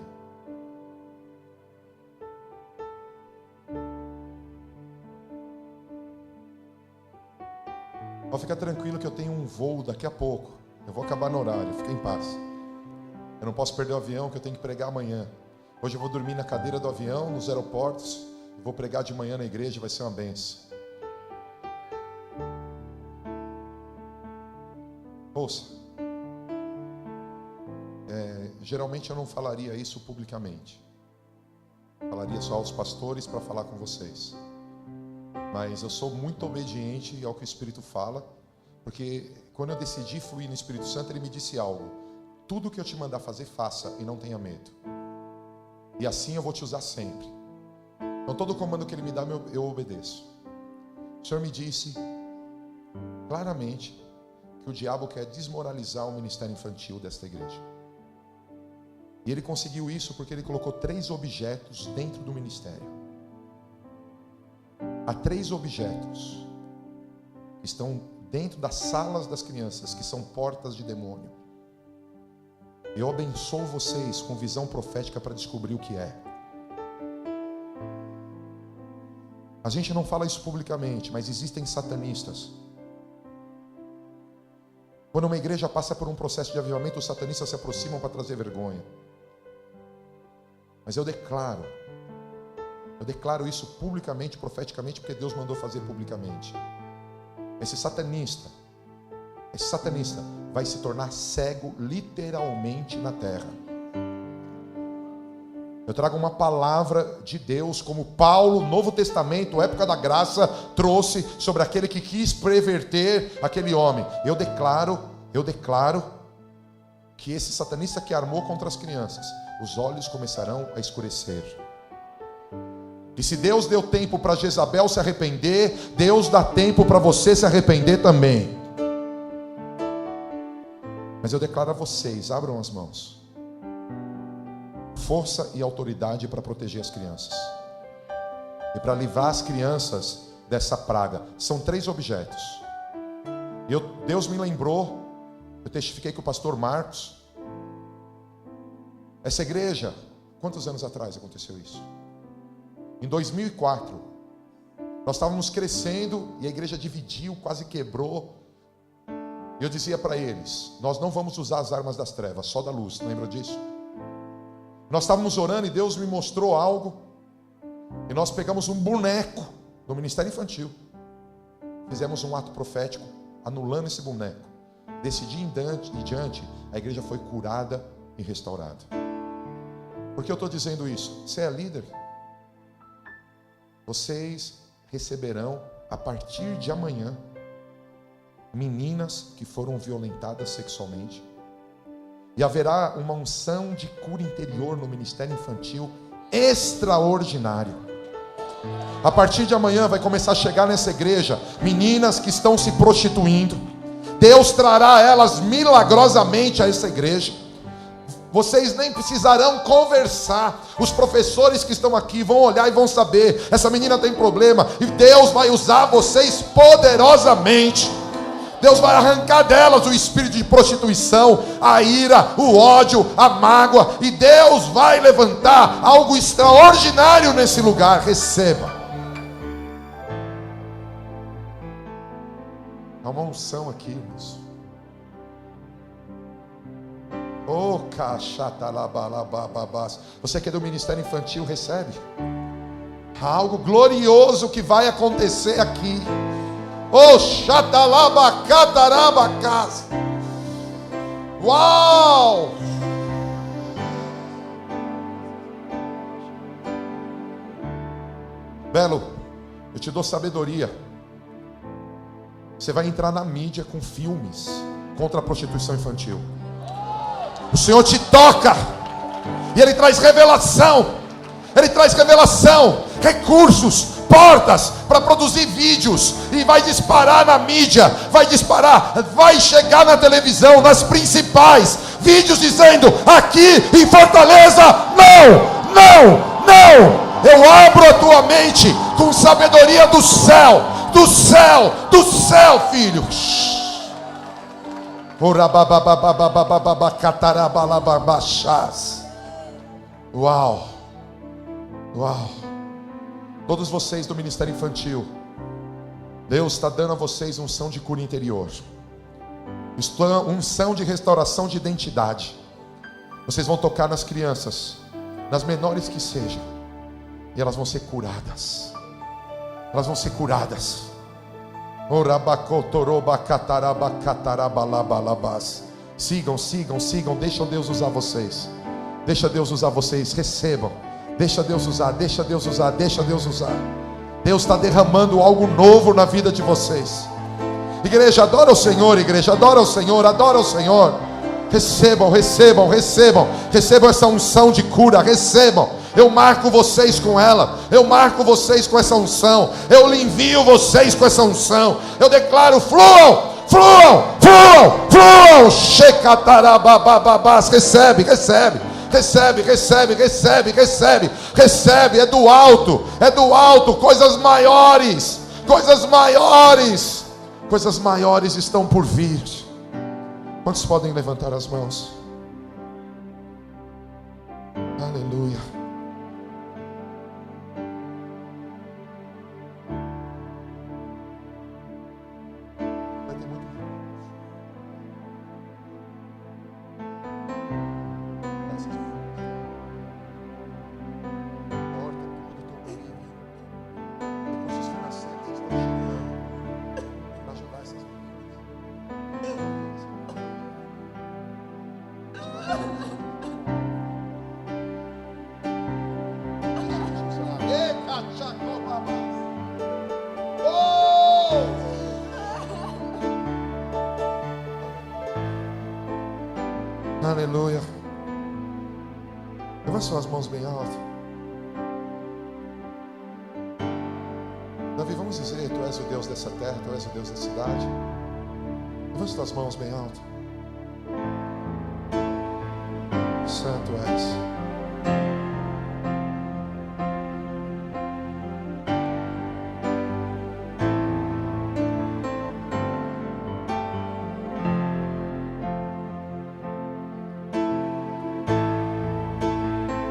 A: Ó, fica tranquilo que eu tenho um voo daqui a pouco. Eu vou acabar no horário, fica em paz. Eu não posso perder o avião que eu tenho que pregar amanhã. Hoje eu vou dormir na cadeira do avião, nos aeroportos. Vou pregar de manhã na igreja, vai ser uma benção. Ouça, geralmente eu não falaria isso publicamente. Falaria só aos pastores para falar com vocês. Mas eu sou muito obediente ao que o Espírito fala, porque quando eu decidi fluir no Espírito Santo, ele me disse algo: tudo que eu te mandar fazer, faça e não tenha medo. E assim eu vou te usar sempre. Então todo comando que ele me dá, eu obedeço. O Senhor me disse claramente que o diabo quer desmoralizar o ministério infantil desta igreja. E ele conseguiu isso porque ele colocou 3 objetos dentro do ministério. Há 3 objetos que estão dentro das salas das crianças, que são portas de demônio. Eu abençoo vocês com visão profética para descobrir o que é. A gente não fala isso publicamente, mas existem satanistas. Quando uma igreja passa por um processo de avivamento, os satanistas se aproximam para trazer vergonha. Mas eu declaro isso publicamente, profeticamente, porque Deus mandou fazer publicamente. Esse satanista vai se tornar cego literalmente na terra. Eu trago uma palavra de Deus, como Paulo, Novo Testamento, época da graça, trouxe sobre aquele que quis perverter aquele homem. Eu declaro que esse satanista que armou contra as crianças, os olhos começarão a escurecer. E se Deus deu tempo para Jezabel se arrepender, Deus dá tempo para você se arrepender também. Mas eu declaro a vocês, abram as mãos, força e autoridade para proteger as crianças e para livrar as crianças dessa praga. São 3 objetos. Deus me lembrou, eu testifiquei com o pastor Marcos. Essa igreja, quantos anos atrás aconteceu isso? Em 2004, nós estávamos crescendo e a igreja dividiu, quase quebrou. E eu dizia para eles: nós não vamos usar as armas das trevas, só da luz. Lembra disso? Nós estávamos orando e Deus me mostrou algo. E nós pegamos um boneco do Ministério Infantil. Fizemos um ato profético, anulando esse boneco. Desse dia em diante, a igreja foi curada e restaurada. Por que eu estou dizendo isso? Você é líder? Vocês receberão, a partir de amanhã, meninas que foram violentadas sexualmente, E haverá uma unção de cura interior no ministério infantil extraordinário. A partir de amanhã vai começar a chegar nessa igreja meninas que estão se prostituindo. Deus trará elas milagrosamente a essa igreja. Vocês nem precisarão conversar. Os professores que estão aqui vão olhar e vão saber: essa menina tem problema, e Deus vai usar vocês poderosamente. Deus vai arrancar delas o espírito de prostituição, a ira, o ódio, a mágoa, e Deus vai levantar algo extraordinário nesse lugar. Receba. Há uma unção aqui, irmãos. Oh, cachata-labalababás. Você que é do ministério infantil, recebe. Há algo glorioso que vai acontecer aqui. Oh, chatalabacatarabacás. Uau! Belo, eu te dou sabedoria. Você vai entrar na mídia com filmes contra a prostituição infantil. O Senhor te toca, e Ele traz revelação. Ele traz revelação, recursos, portas para produzir vídeos, e vai disparar na mídia, vai disparar, vai chegar na televisão, nas principais, vídeos dizendo: aqui em Fortaleza, não. Eu abro a tua mente com sabedoria do céu, filho. Uau. Todos vocês do ministério infantil, Deus está dando a vocês unção de cura interior, unção de restauração de identidade. Vocês vão tocar nas crianças, nas menores que sejam, e elas vão ser curadas. Elas vão ser curadas. Sigam, deixam Deus usar vocês. Deixa Deus usar vocês, recebam. Deixa Deus usar. Deus está derramando algo novo na vida de vocês. Igreja, adora o Senhor, adora o Senhor. Recebam essa unção de cura, recebam. Eu marco vocês com ela, eu marco vocês com essa unção, eu lhe envio vocês com essa unção. Eu declaro: fluam. Shecatarabababás. Recebe. É do alto. Coisas maiores estão por vir. Quantos podem levantar as mãos? Aleluia. Aleluia. Levanta suas mãos bem alto. Davi, vamos dizer: tu és o Deus dessa terra, tu és o Deus da cidade. Levanta suas mãos bem alto. Santo és.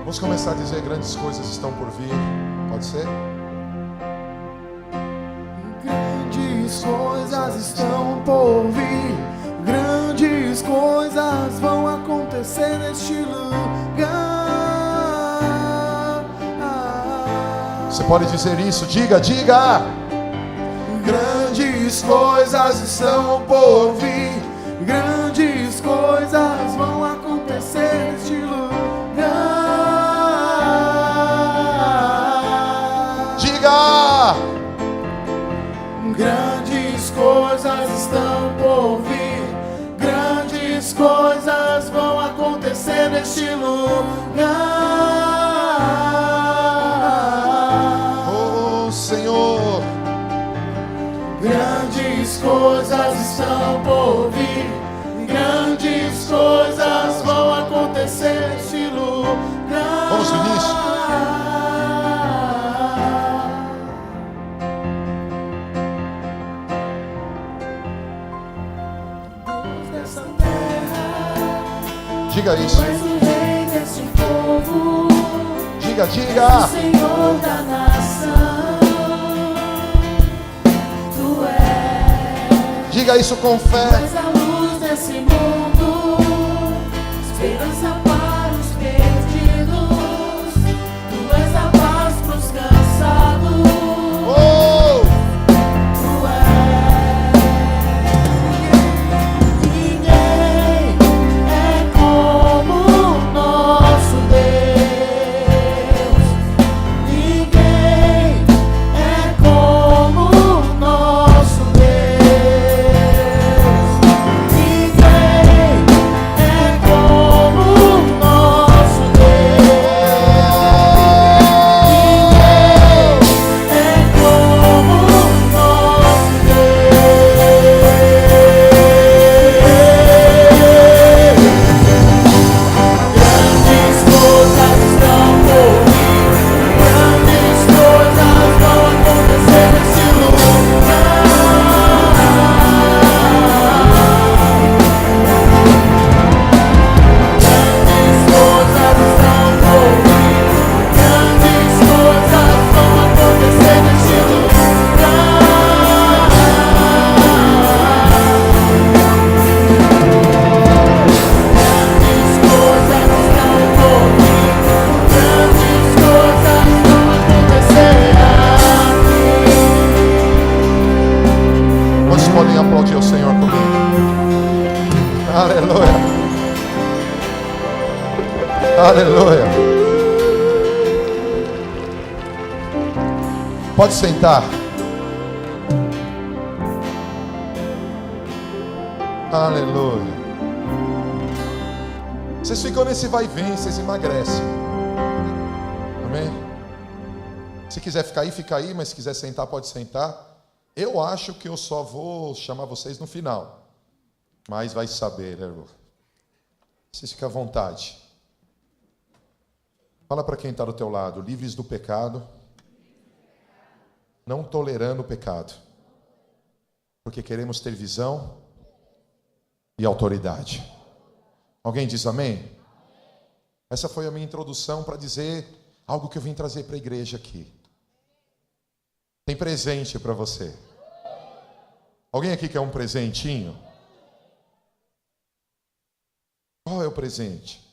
A: Vamos começar a dizer: grandes coisas estão por vir. Pode ser?
C: Grandes coisas estão por vir. Grandes coisas vão acontecer neste lugar.
A: Você pode dizer isso? Diga.
C: Grandes coisas estão por vir. Grandes coisas vão acontecer neste lugar. Grandes coisas estão por vir. Grandes coisas vão acontecer. estão por vir. Grandes coisas vão acontecer neste lugar.
A: Vamos no início.
C: Deus dessa terra,
A: Diga isso.
C: és o rei desse povo,
A: Diga,
C: o
A: diga.
C: Senhor da nação. Tu és.
A: Diga isso com
C: Tu
A: fé.
C: és a luz desse mundo, esperança para os perdidos. Tu és a paz para os cansados.
A: Oh!
C: Tu és. Ninguém é como o nosso Deus. Ninguém é como o nosso Deus.
A: Aleluia. Pode sentar. Aleluia. Vocês ficam nesse vai e vem, vocês emagrecem. Amém? Se quiser ficar aí, fica aí, mas se quiser sentar, pode sentar. Eu acho que eu só vou chamar vocês no final. Mas vai saber, né, irmão? Vocês ficam à vontade. Fala para quem está do teu lado, livres do pecado, não tolerando o pecado, porque queremos ter visão e autoridade. Alguém diz amém? Essa foi a minha introdução para dizer algo que eu vim trazer para a igreja aqui. Tem presente para você. Alguém aqui quer um presentinho? Qual é o presente?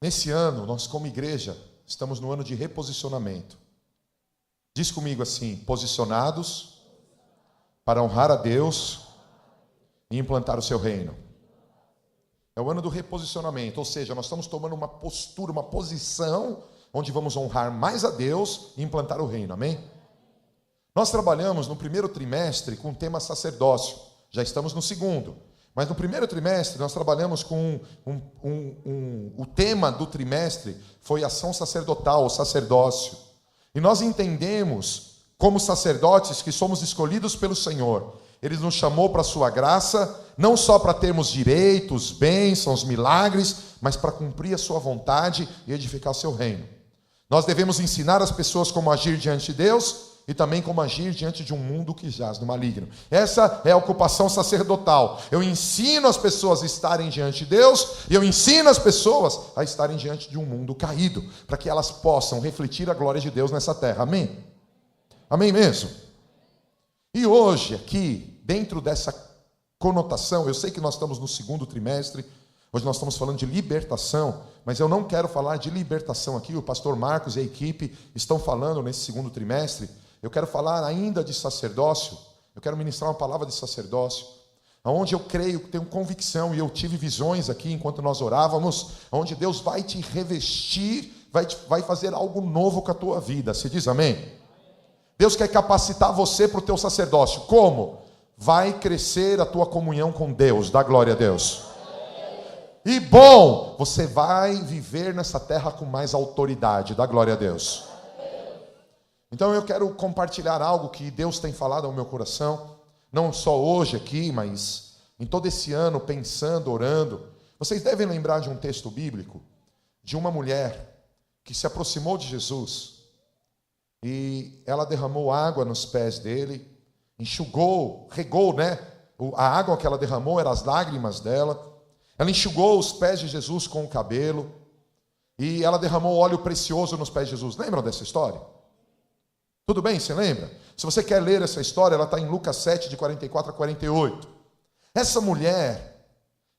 A: Nesse ano, nós como igreja, estamos no ano de reposicionamento. Diz comigo assim: posicionados para honrar a Deus e implantar o seu reino. É o ano do reposicionamento, ou seja, nós estamos tomando uma postura, uma posição, onde vamos honrar mais a Deus e implantar o reino, amém? Nós trabalhamos no primeiro trimestre com o tema sacerdócio, já estamos no segundo. Mas no primeiro trimestre nós trabalhamos com o tema do trimestre foi ação sacerdotal, o sacerdócio. E nós entendemos, como sacerdotes, que somos escolhidos pelo Senhor. Ele nos chamou para a sua graça, não só para termos direitos, bênçãos, milagres, mas para cumprir a sua vontade e edificar o seu reino. Nós devemos ensinar as pessoas como agir diante de Deus e também como agir diante de um mundo que jaz no maligno. Essa é a ocupação sacerdotal. Eu ensino as pessoas a estarem diante de Deus e eu ensino as pessoas a estarem diante de um mundo caído, para que elas possam refletir a glória de Deus nessa terra. Amém? Amém mesmo? E hoje aqui, dentro dessa conotação, eu sei que nós estamos no segundo trimestre, hoje nós estamos falando de libertação, mas eu não quero falar de libertação aqui, o pastor Marcos e a equipe estão falando nesse segundo trimestre. Eu quero falar ainda de sacerdócio, eu quero ministrar uma palavra de sacerdócio, onde eu creio, tenho convicção, e eu tive visões aqui enquanto nós orávamos, onde Deus vai te revestir, vai fazer algo novo com a tua vida. Você diz amém? Deus quer capacitar você para o teu sacerdócio. Como? Vai crescer a tua comunhão com Deus, dá glória a Deus. E bom, você vai viver nessa terra com mais autoridade, dá glória a Deus. Então eu quero compartilhar algo que Deus tem falado ao meu coração, não só hoje aqui, mas em todo esse ano, pensando, orando, vocês devem lembrar de um texto bíblico, de uma mulher que se aproximou de Jesus, e ela derramou água nos pés dele, enxugou, regou, né? A água que ela derramou eram as lágrimas dela. Ela enxugou os pés de Jesus com o cabelo, e ela derramou óleo precioso nos pés de Jesus. Lembram dessa história? Tudo bem, você lembra? Se você quer ler essa história, ela está em Lucas 7, de 44 a 48. Essa mulher,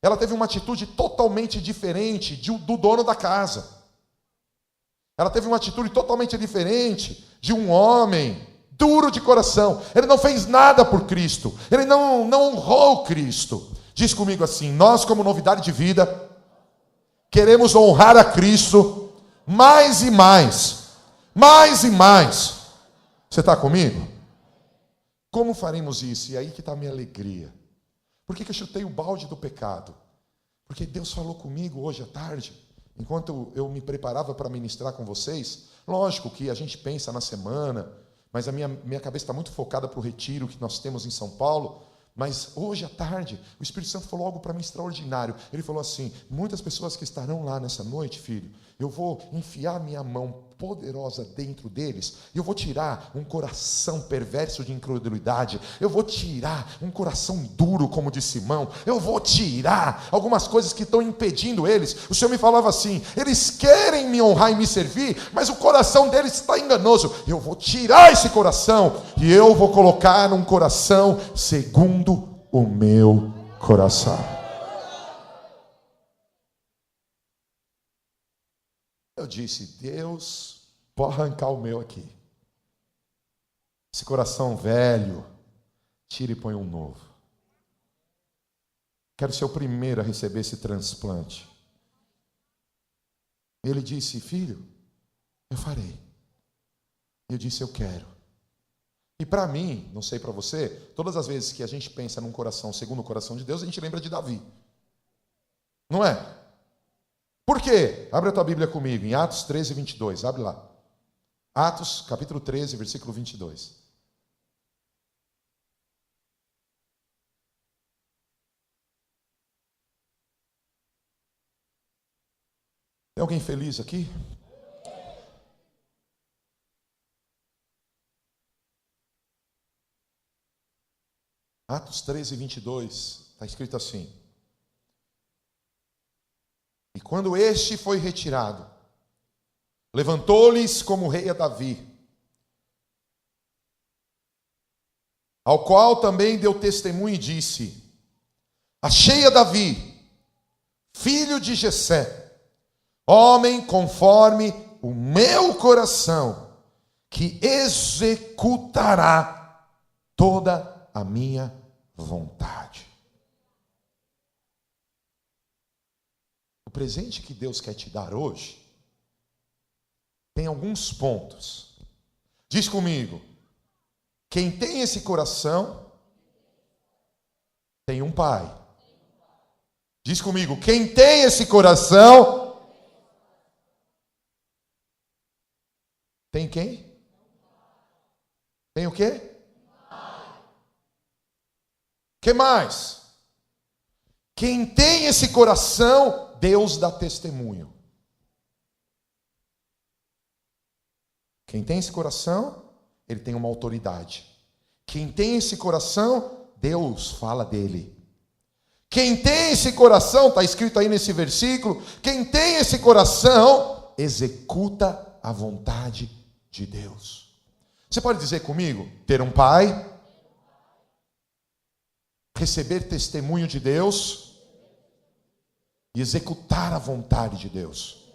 A: ela teve uma atitude totalmente diferente do dono da casa. Ela teve uma atitude totalmente diferente de um homem duro de coração. Ele não fez nada por Cristo. Ele não honrou Cristo. Diz comigo assim: nós, como Novidade de Vida, queremos honrar a Cristo mais e mais. Mais e mais. Você está comigo? Como faremos isso? E aí que está a minha alegria. Por que eu chutei o balde do pecado? Porque Deus falou comigo hoje à tarde, enquanto eu me preparava para ministrar com vocês. Lógico que a gente pensa na semana, mas a minha cabeça está muito focada para o retiro que nós temos em São Paulo. Mas hoje à tarde, o Espírito Santo falou algo para mim extraordinário. Ele falou assim: muitas pessoas que estarão lá nessa noite, filho, eu vou enfiar minha mão poderosa dentro deles, e eu vou tirar um coração perverso de incredulidade, eu vou tirar um coração duro como de Simão, eu vou tirar algumas coisas que estão impedindo eles. O Senhor me falava assim: eles querem me honrar e me servir, mas o coração deles está enganoso. Eu vou tirar esse coração, e eu vou colocar um coração segundo o meu coração. Eu disse: Deus, pode arrancar o meu aqui. Esse coração velho, tira e põe um novo. Quero ser o primeiro a receber esse transplante. Ele disse: filho, eu farei. Eu disse: eu quero. E para mim, não sei para você, todas as vezes que a gente pensa num coração segundo o coração de Deus, a gente lembra de Davi. Não é? Por quê? Abre a tua Bíblia comigo, em Atos 13, 22. Abre lá. Atos, capítulo 13, versículo 22. Tem alguém feliz aqui? Atos 13, 22. Está escrito assim: e quando este foi retirado, levantou-lhes como rei a Davi, ao qual também deu testemunho e disse: achei a Davi, filho de Jessé, homem conforme o meu coração, que executará toda a minha vontade. O presente que Deus quer te dar hoje tem alguns pontos. Diz comigo: quem tem esse coração tem um pai. Diz comigo: quem tem esse coração tem quem? Tem o quê? Que mais? Quem tem esse coração, Deus dá testemunho. Quem tem esse coração, ele tem uma autoridade. Quem tem esse coração, Deus fala dele. Quem tem esse coração, está escrito aí nesse versículo, quem tem esse coração, executa a vontade de Deus. Você pode dizer comigo? Ter um pai, receber testemunho de Deus e executar a vontade de Deus.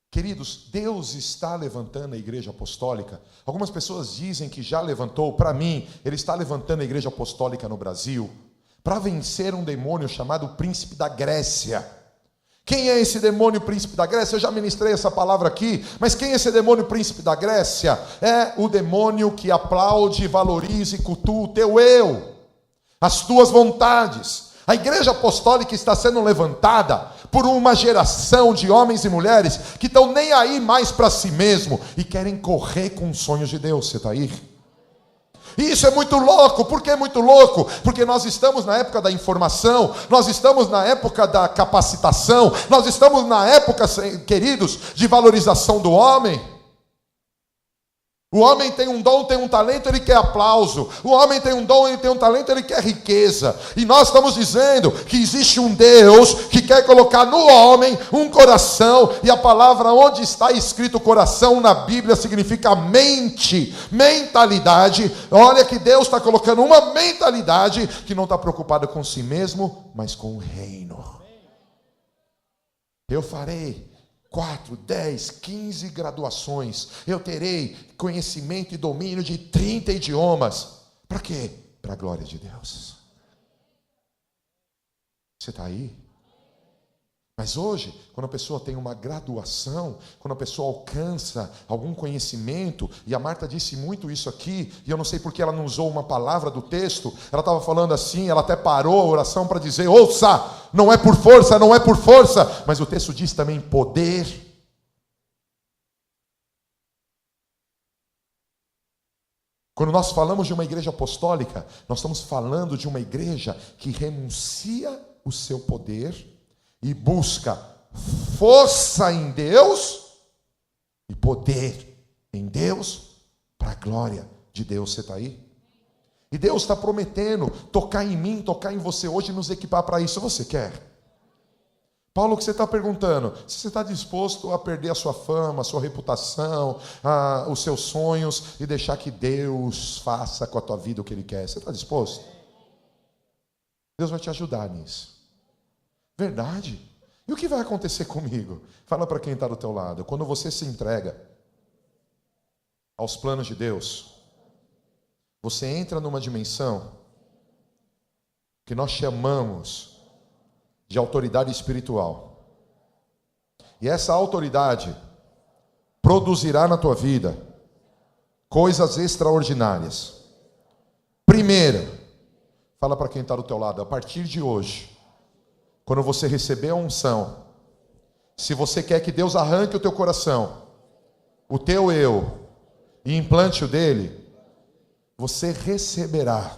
A: Queridos, Deus está levantando a igreja apostólica. Algumas pessoas dizem que já levantou. Para mim, Ele está levantando a igreja apostólica no Brasil para vencer um demônio chamado príncipe da Grécia. Quem é esse demônio príncipe da Grécia? Eu já ministrei essa palavra aqui, mas quem é esse demônio príncipe da Grécia? É o demônio que aplaude, valoriza e cultua o teu eu, as tuas vontades. A igreja apostólica está sendo levantada por uma geração de homens e mulheres que estão nem aí mais para si mesmo e querem correr com os sonhos de Deus. Você está aí? E isso é muito louco. Por que é muito louco? Porque nós estamos na época da informação, nós estamos na época da capacitação, nós estamos na época, queridos, de valorização do homem. O homem tem um dom, tem um talento, ele quer aplauso. O homem tem um dom, ele tem um talento, ele quer riqueza. E nós estamos dizendo que existe um Deus que quer colocar no homem um coração. E a palavra onde está escrito coração na Bíblia significa mente, mentalidade. Olha que Deus está colocando uma mentalidade que não está preocupada com si mesmo, mas com o reino. Eu farei 4, 10, 15 graduações. Eu terei conhecimento e domínio de 30 idiomas. Para quê? Para a glória de Deus. Você está aí? Mas hoje, quando a pessoa tem uma graduação, quando a pessoa alcança algum conhecimento, e a Marta disse muito isso aqui, e eu não sei porque ela não usou uma palavra do texto, ela estava falando assim, ela até parou a oração para dizer, ouça, não é por força, não é por força, mas o texto diz também poder. Quando nós falamos de uma igreja apostólica, nós estamos falando de uma igreja que renuncia o seu poder e busca força em Deus e poder em Deus para a glória de Deus. Você está aí? E Deus está prometendo tocar em mim, tocar em você hoje e nos equipar para isso. Você quer? Paulo, o que você está perguntando? Se você está disposto a perder a sua fama, a sua reputação, os seus sonhos e deixar que Deus faça com a tua vida o que Ele quer. Você está disposto? Deus vai te ajudar nisso. Verdade. E o que vai acontecer comigo? Fala para quem está do teu lado. Quando você se entrega aos planos de Deus, você entra numa dimensão que nós chamamos de autoridade espiritual. E essa autoridade produzirá na tua vida coisas extraordinárias. Primeiro, fala para quem está do teu lado, a partir de hoje, quando você receber a unção, se você quer que Deus arranque o teu coração, o teu eu, e implante o dele, você receberá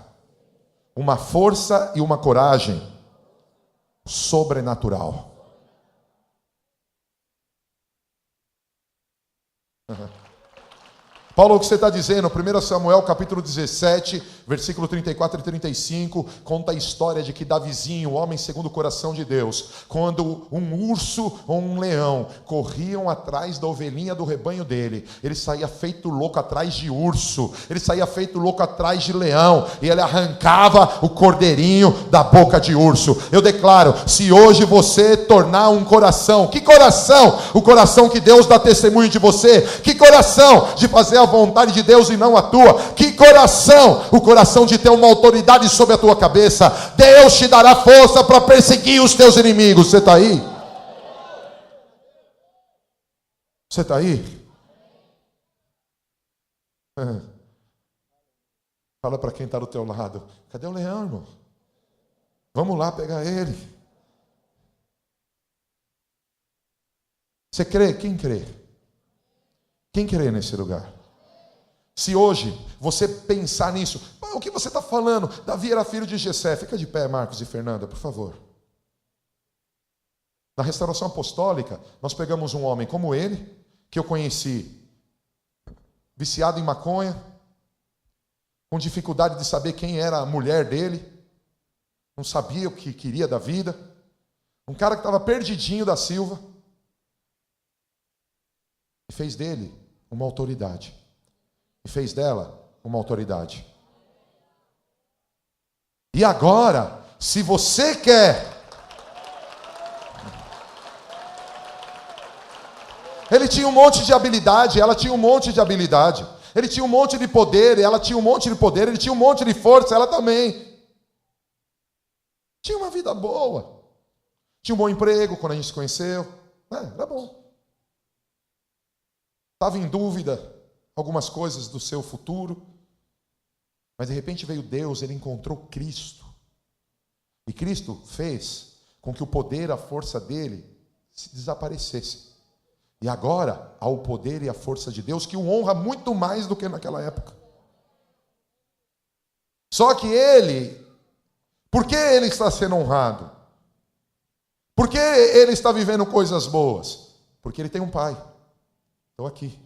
A: uma força e uma coragem sobrenatural. Paulo, o que você está dizendo? 1 Samuel capítulo 17, versículo 34 e 35, conta a história de que Davizinho, o homem segundo o coração de Deus, quando um urso ou um leão corriam atrás da ovelhinha do rebanho dele, ele saía feito louco atrás de urso, ele saía feito louco atrás de leão, e ele arrancava o cordeirinho da boca de urso. Eu declaro, se hoje você tornar um coração, que coração? O coração que Deus dá testemunho de você, que coração de fazer a vontade de Deus e não a tua, que coração? O coração de ter uma autoridade sobre a tua cabeça. Deus te dará força para perseguir os teus inimigos. Você está aí? Você está aí? Fala para quem está do teu lado, cadê o leão, irmão? Vamos lá pegar ele. Você crê? Quem crê? Quem crê nesse lugar? Se hoje você pensar nisso, o que você está falando? Davi era filho de Jessé. Fica de pé, Marcos e Fernanda, por favor. Na restauração apostólica, nós pegamos um homem como ele, que eu conheci, viciado em maconha, com dificuldade de saber quem era a mulher dele, não sabia o que queria da vida, um cara que estava perdidinho da Silva, e fez dele uma autoridade. E fez dela uma autoridade. E agora, se você quer, ele tinha um monte de habilidade, ela tinha um monte de habilidade, ele tinha um monte de poder, ela tinha um monte de poder, ele tinha um monte de força, ela também. Tinha uma vida boa, tinha um bom emprego quando a gente se conheceu, era bom. Estava em dúvida algumas coisas do seu futuro, mas de repente veio Deus, ele encontrou Cristo, e Cristo fez com que o poder, a força dele se desaparecesse, e agora há o poder e a força de Deus que o honra muito mais do que naquela época. Só que ele, por que ele está sendo honrado? Por que ele está vivendo coisas boas? Porque ele tem um pai. Estou aqui.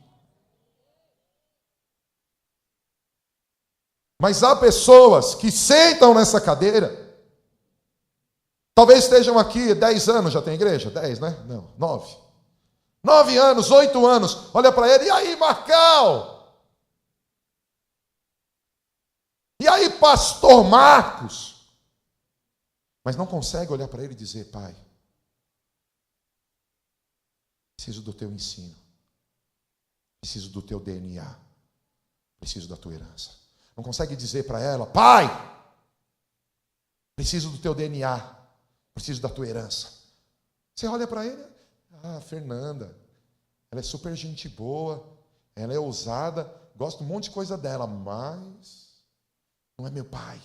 A: Mas há pessoas que sentam nessa cadeira, talvez estejam aqui 10 anos, já tem igreja? 10, né? Não, 9. 9 anos, 8 anos, olha para ele, e aí, Marcão? E aí, pastor Marcos? Mas não consegue olhar para ele e dizer, pai, preciso do teu ensino, preciso do teu DNA, preciso da tua herança. Não consegue dizer para ela, pai, preciso do teu DNA, preciso da tua herança. Você olha para ele, Fernanda, ela é super gente boa, ela é ousada, gosto de um monte de coisa dela, mas não é meu pai.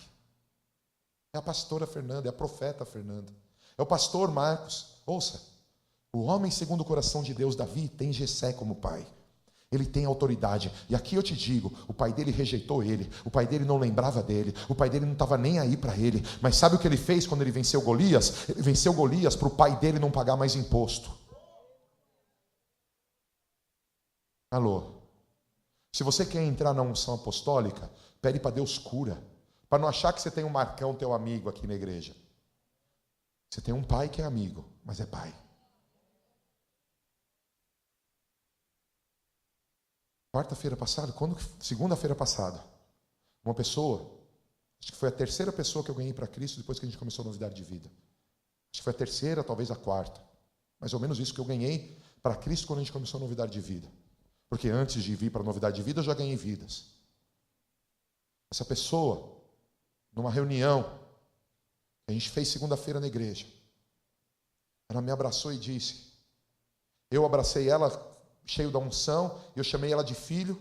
A: É a pastora Fernanda, é a profeta Fernanda, é o pastor Marcos. Ouça, o homem segundo o coração de Deus, Davi, tem Jessé como pai. Ele tem autoridade. E aqui eu te digo, o pai dele rejeitou ele. O pai dele não lembrava dele. O pai dele não estava nem aí para ele. Mas sabe o que ele fez quando ele venceu Golias? Ele venceu Golias para o pai dele não pagar mais imposto. Alô? Se você quer entrar na unção apostólica, pede para Deus cura. Para não achar que você tem um Marcão, teu amigo aqui na igreja. Você tem um pai que é amigo, mas é pai. Quarta-feira passada, segunda-feira passada, uma pessoa, acho que foi a terceira pessoa que eu ganhei para Cristo depois que a gente começou a novidade de vida. Acho que foi a terceira, talvez a quarta. Mais ou menos isso que eu ganhei para Cristo quando a gente começou a novidade de vida. Porque antes de vir para a novidade de vida, eu já ganhei vidas. Essa pessoa, numa reunião que a gente fez segunda-feira na igreja, ela me abraçou e disse, eu abracei ela cheio da unção, eu chamei ela de filho,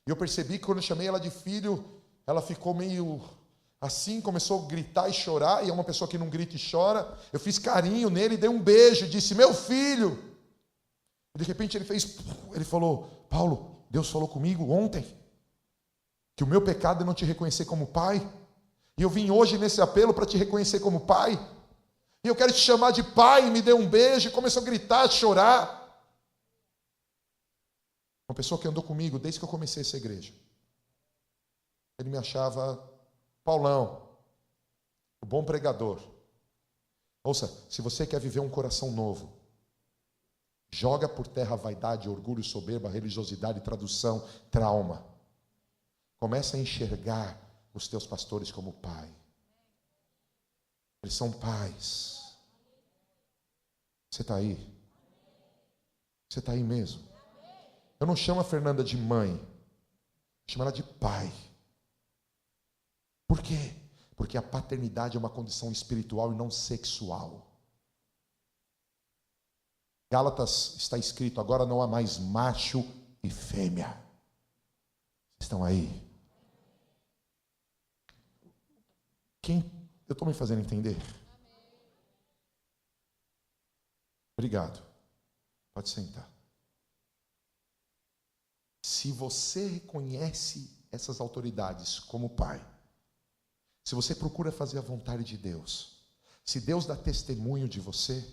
A: e eu percebi que quando eu chamei ela de filho, ela ficou meio assim, começou a gritar e chorar, e é uma pessoa que não grita e chora. Eu fiz carinho nele, dei um beijo, disse, meu filho. E de repente ele falou, Paulo, Deus falou comigo ontem, que o meu pecado é não te reconhecer como pai, e eu vim hoje nesse apelo para te reconhecer como pai, e eu quero te chamar de pai, e me deu um beijo, e começou a gritar, a chorar. Uma pessoa que andou comigo desde que eu comecei essa igreja. Ele me achava Paulão, o bom pregador. Ouça, se você quer viver um coração novo, joga por terra a vaidade, orgulho, soberba, religiosidade, tradução, trauma. Começa a enxergar os teus pastores como pai. Eles são pais. Você está aí? Você está aí mesmo? Eu não chamo a Fernanda de mãe, eu chamo ela de pai. Por quê? Porque a paternidade é uma condição espiritual e não sexual. Gálatas está escrito, agora não há mais macho e fêmea. Estão aí? Eu estou me fazendo entender? Obrigado. Pode sentar. Se você reconhece essas autoridades como pai, se você procura fazer a vontade de Deus, se Deus dá testemunho de você,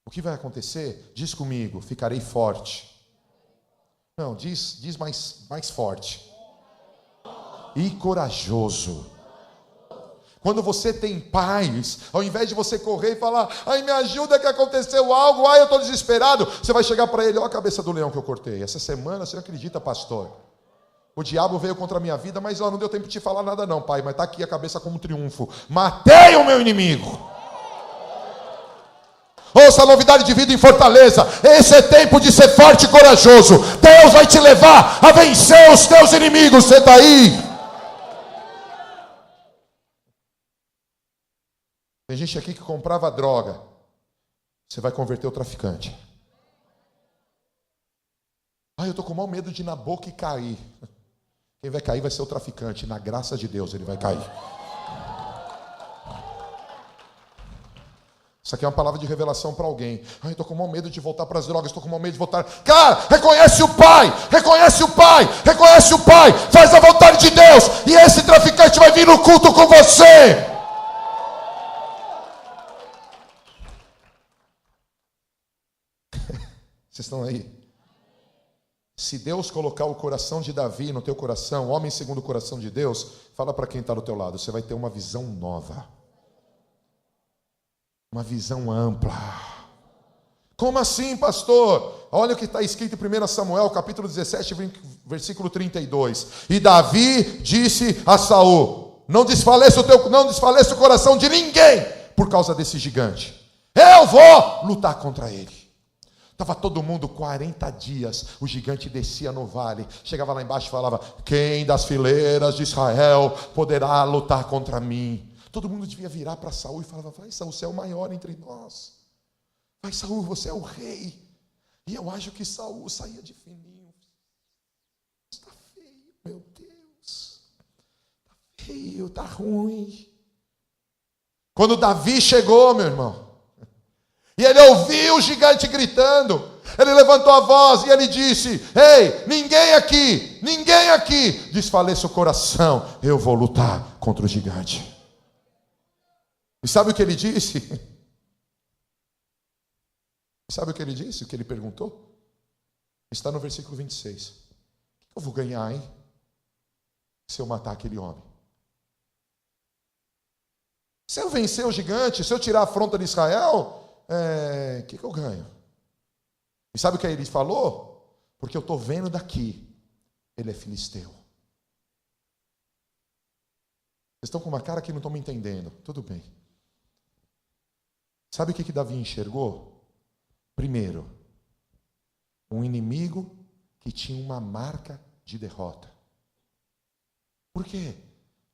A: o que vai acontecer? Diz comigo, ficarei forte. Não, diz mais forte. E corajoso. Quando você tem paz, ao invés de você correr e falar, ai, me ajuda que aconteceu algo, ai, eu estou desesperado, você vai chegar para ele, olha a cabeça do leão que eu cortei. Essa semana, você acredita, pastor? O diabo veio contra a minha vida, mas não deu tempo de te falar nada não, pai, mas está aqui a cabeça como um triunfo. Matei o meu inimigo. Ouça a novidade de vida em Fortaleza. Esse é tempo de ser forte e corajoso. Deus vai te levar a vencer os teus inimigos. Você está aí? Tem gente aqui que comprava droga. Você vai converter o traficante. Eu estou com mau medo de ir na boca e cair. Quem vai cair vai ser o traficante. Na graça de Deus ele vai cair. Isso aqui é uma palavra de revelação para alguém. Ai, estou com mau medo de voltar para as drogas, estou com mau medo de voltar. Cara, reconhece o Pai, reconhece o Pai, reconhece o Pai, faz a vontade de Deus, e esse traficante vai vir no culto com você. Vocês estão aí? Se Deus colocar o coração de Davi no teu coração, homem segundo o coração de Deus, fala para quem está do teu lado, você vai ter uma visão nova. Uma visão ampla. Como assim, pastor? Olha o que está escrito em 1 Samuel, capítulo 17, versículo 32. E Davi disse a Saul: não desfaleça o coração de ninguém por causa desse gigante. Eu vou lutar contra ele. Estava todo mundo 40 dias, o gigante descia no vale, chegava lá embaixo e falava: quem das fileiras de Israel poderá lutar contra mim? Todo mundo devia virar para Saul e falava: vai, Saul, você é o maior entre nós. Vai, Saul, você é o rei. E eu acho que Saul saía de fininho. Está feio, meu Deus. Está feio, está ruim. Quando Davi chegou, meu irmão, e ele ouviu o gigante gritando, ele levantou a voz e ele disse: ei, ninguém aqui desfaleça o coração, eu vou lutar contra o gigante. E sabe o que ele disse? Sabe o que ele disse? O que ele perguntou? Está no versículo 26. O que eu vou ganhar, hein? Se eu matar aquele homem? Se eu vencer o gigante, se eu tirar a afronta de Israel, o que eu ganho? E sabe o que ele falou? Porque eu estou vendo daqui, ele é filisteu. Vocês estão com uma cara que não estão me entendendo. Tudo bem. Sabe o que Davi enxergou? Primeiro, um inimigo que tinha uma marca de derrota. Por quê?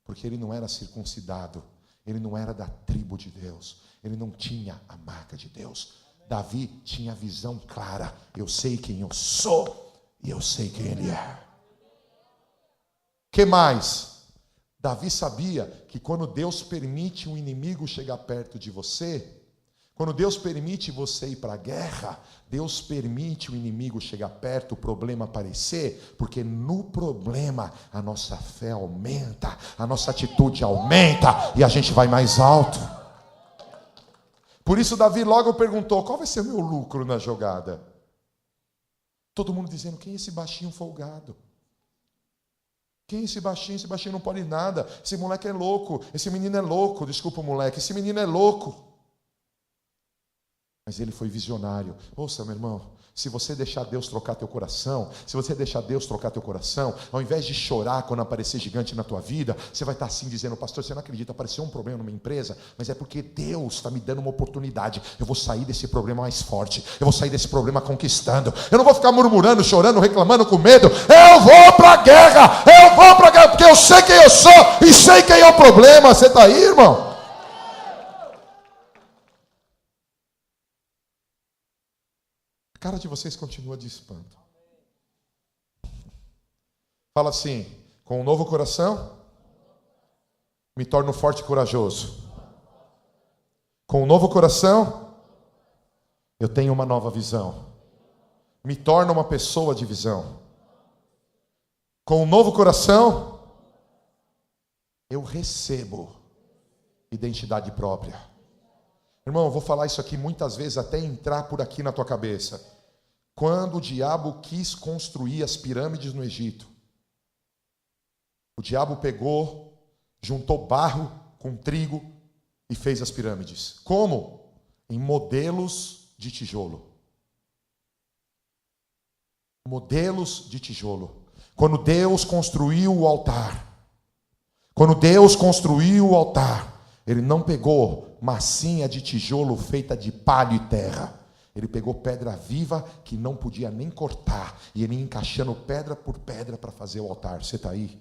A: Porque ele não era circuncidado, ele não era da tribo de Deus, ele não tinha a marca de Deus. Davi tinha a visão clara: eu sei quem eu sou e eu sei quem ele é. Que mais? Davi sabia que quando Deus permite um inimigo chegar perto de você, quando Deus permite você ir para a guerra, Deus permite o inimigo chegar perto, o problema aparecer, porque no problema a nossa fé aumenta, a nossa atitude aumenta e a gente vai mais alto. Por isso Davi logo perguntou: qual vai ser o meu lucro na jogada? Todo mundo dizendo: quem é esse baixinho folgado? Quem é esse baixinho? Esse baixinho não pode nada, esse moleque é louco, esse menino é louco, desculpa o moleque, esse menino é louco. Mas ele foi visionário. Ouça, meu irmão, se você deixar Deus trocar teu coração, ao invés de chorar quando aparecer gigante na tua vida, você vai estar assim dizendo: pastor, você não acredita, apareceu um problema numa empresa, mas é porque Deus está me dando uma oportunidade. Eu vou sair desse problema mais forte, eu vou sair desse problema conquistando. Eu não vou ficar murmurando, chorando, reclamando, com medo. Eu vou para a guerra, porque eu sei quem eu sou e sei quem é o problema. Você está aí, irmão? A cara de vocês continua de espanto. Fala assim: com um novo coração, me torno forte e corajoso. Com um novo coração, eu tenho uma nova visão. Me torno uma pessoa de visão. Com um novo coração, eu recebo identidade própria. Irmão, eu vou falar isso aqui muitas vezes até entrar por aqui na tua cabeça. Quando o diabo quis construir as pirâmides no Egito, o diabo pegou, juntou barro com trigo e fez as pirâmides. Como? Em modelos de tijolo. Modelos de tijolo. Quando Deus construiu o altar, ele não pegou massinha de tijolo feita de palho e terra. Ele pegou pedra viva que não podia nem cortar, e ele ia encaixando pedra por pedra para fazer o altar. Você está aí?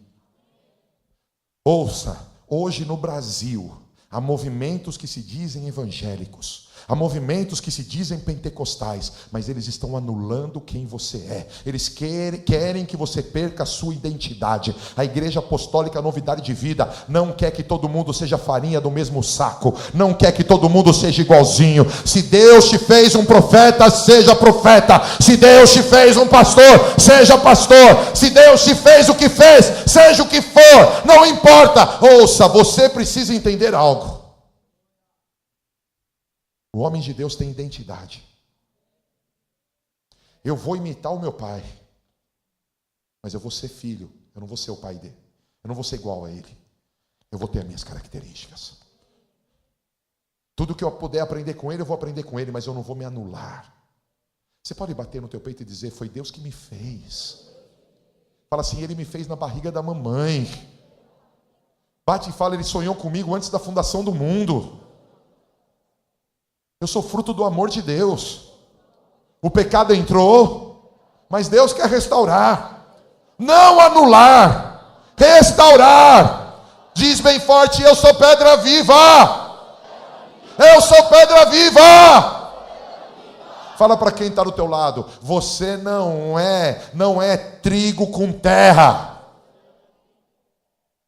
A: Ouça, hoje no Brasil há movimentos que se dizem evangélicos, Há movimentos que se dizem pentecostais, mas eles estão anulando quem você é. Eles querem que você perca a sua identidade. A Igreja Apostólica Novidade de Vida não quer que todo mundo seja farinha do mesmo saco. Não quer que todo mundo seja igualzinho. Se Deus te fez um profeta, seja profeta. Se Deus te fez um pastor, seja pastor. Se Deus te fez o que fez, seja o que for. Não importa. Ouça, você precisa entender algo. O homem de Deus tem identidade. Eu vou imitar o meu pai, mas eu vou ser filho. Eu não vou ser o pai dele. Eu não vou ser igual a ele. Eu vou ter as minhas características. Tudo que eu puder aprender com ele, eu vou aprender com ele, mas eu não vou me anular. Você pode bater no teu peito e dizer: foi Deus que me fez. Fala assim: ele me fez na barriga da mamãe. Bate e fala: ele sonhou comigo antes da fundação do mundo. Eu sou fruto do amor de Deus. O pecado entrou, mas Deus quer restaurar. Não anular, restaurar. Diz bem forte: eu sou pedra viva. Eu sou pedra viva. Fala para quem está do teu lado: você não é trigo com terra.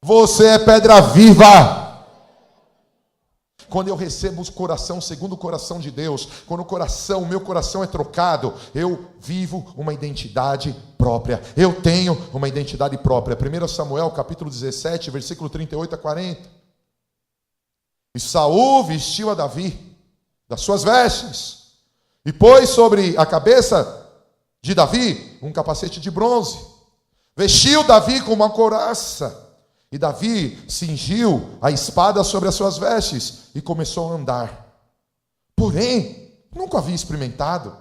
A: Você é pedra viva. Quando eu recebo o coração segundo o coração de Deus, quando o meu coração é trocado, eu vivo uma identidade própria. Eu tenho uma identidade própria. 1 Samuel capítulo 17, versículo 38 a 40. E Saul vestiu a Davi das suas vestes, e pôs sobre a cabeça de Davi um capacete de bronze. Vestiu Davi com uma couraça. E Davi cingiu a espada sobre as suas vestes e começou a andar. Porém, nunca havia experimentado.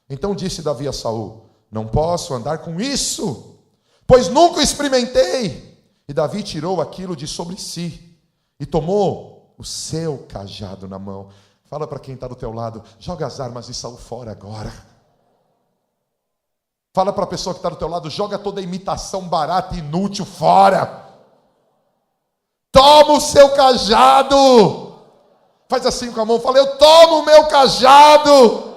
A: Então disse Davi a Saul: não posso andar com isso, pois nunca experimentei. E Davi tirou aquilo de sobre si e tomou o seu cajado na mão. Fala para quem está do teu lado: joga as armas de Saul fora agora. Fala para a pessoa que está do teu lado: joga toda a imitação barata e inútil fora. Toma o seu cajado. Faz assim com a mão, fala: eu tomo o meu cajado.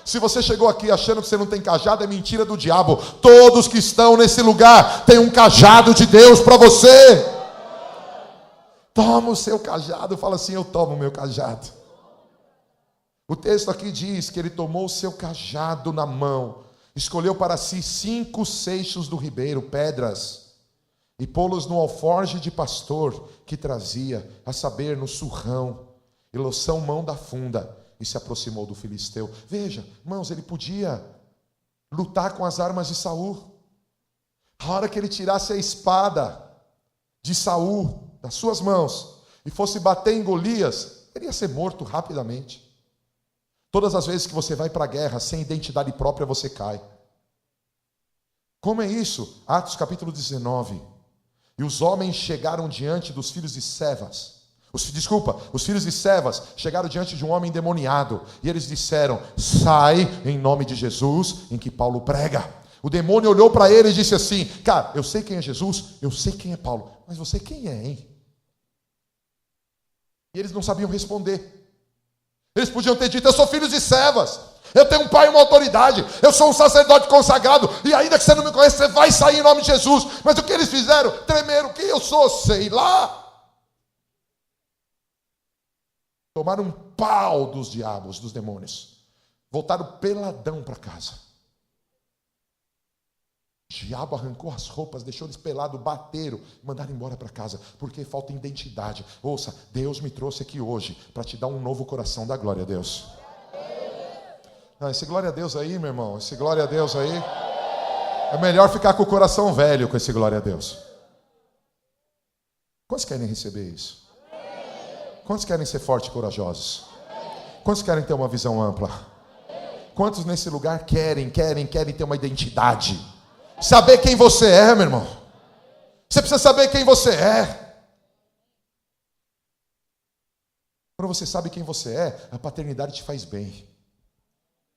A: Se você chegou aqui achando que você não tem cajado, é mentira do diabo. Todos que estão nesse lugar têm um cajado de Deus para você. Toma o seu cajado. Fala assim: eu tomo o meu cajado. O texto aqui diz que ele tomou o seu cajado na mão, escolheu para si 5 seixos do ribeiro, pedras, e pô-los no alforje de pastor que trazia, a saber, no surrão, e loção mão da funda, e se aproximou do filisteu. Veja, irmãos, ele podia lutar com as armas de Saul. A hora que ele tirasse a espada de Saul das suas mãos e fosse bater em Golias, ele ia ser morto rapidamente. Todas as vezes que você vai para a guerra sem identidade própria, você cai. Como é isso? Atos capítulo 19. E os homens chegaram diante dos filhos de Sevas. Os filhos de Sevas chegaram diante de um homem endemoniado. E eles disseram: sai em nome de Jesus em que Paulo prega. O demônio olhou para ele e disse assim: cara, eu sei quem é Jesus, eu sei quem é Paulo, mas você quem é, hein? E eles não sabiam responder. Eles podiam ter dito: eu sou filho de Sevas, eu tenho um pai e uma autoridade, eu sou um sacerdote consagrado, e ainda que você não me conheça, você vai sair em nome de Jesus. Mas o que eles fizeram? Tremeram: quem eu sou? Sei lá. Tomaram um pau dos diabos, dos demônios. Voltaram peladão para casa. O diabo arrancou as roupas, deixou eles pelados, bateram, mandaram embora para casa, porque falta identidade. Ouça, Deus me trouxe aqui hoje para te dar um novo coração. Dá glória a Deus. Esse glória a Deus aí, meu irmão, esse glória a Deus aí, é melhor ficar com o coração velho com esse glória a Deus. Quantos querem receber isso? Quantos querem ser fortes e corajosos? Quantos querem ter uma visão ampla? Quantos nesse lugar querem ter uma identidade? Saber quem você é, meu irmão. Você precisa saber quem você é. Quando você sabe quem você é, a paternidade te faz bem.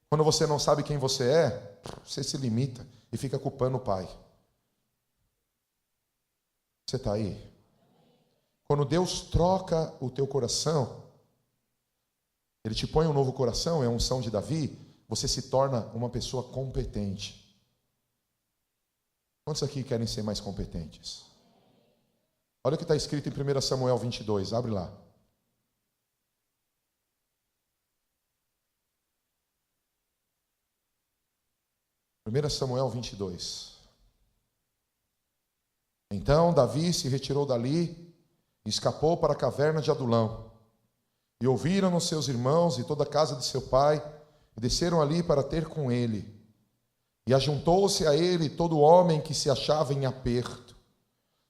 A: Quando você não sabe quem você é, você se limita e fica culpando o pai. Você está aí? Quando Deus troca o teu coração, Ele te põe um novo coração, é a unção de Davi, você se torna uma pessoa competente. Quantos aqui querem ser mais competentes? Olha o que está escrito em 1 Samuel 22, abre lá. Primeira Samuel 22. Então Davi se retirou dali e escapou para a caverna de Adulão. E ouviram os seus irmãos e toda a casa de seu pai, e desceram ali para ter com ele. E ajuntou-se a ele todo homem que se achava em aperto,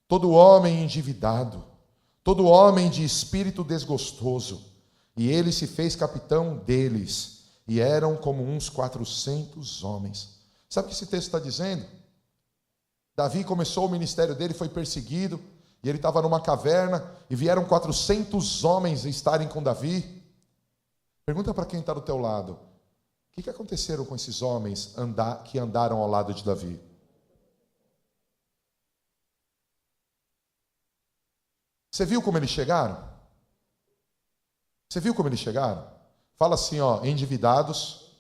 A: todo homem endividado, todo homem de espírito desgostoso. E ele se fez capitão deles, e eram como uns 400 homens. Sabe o que esse texto está dizendo? Davi começou o ministério dele, foi perseguido, e ele estava numa caverna, e vieram 400 homens estarem com Davi. Pergunta para quem está do teu lado, o que aconteceram com esses homens que andaram ao lado de Davi? Você viu como eles chegaram? Você viu como eles chegaram? Fala assim, ó, endividados,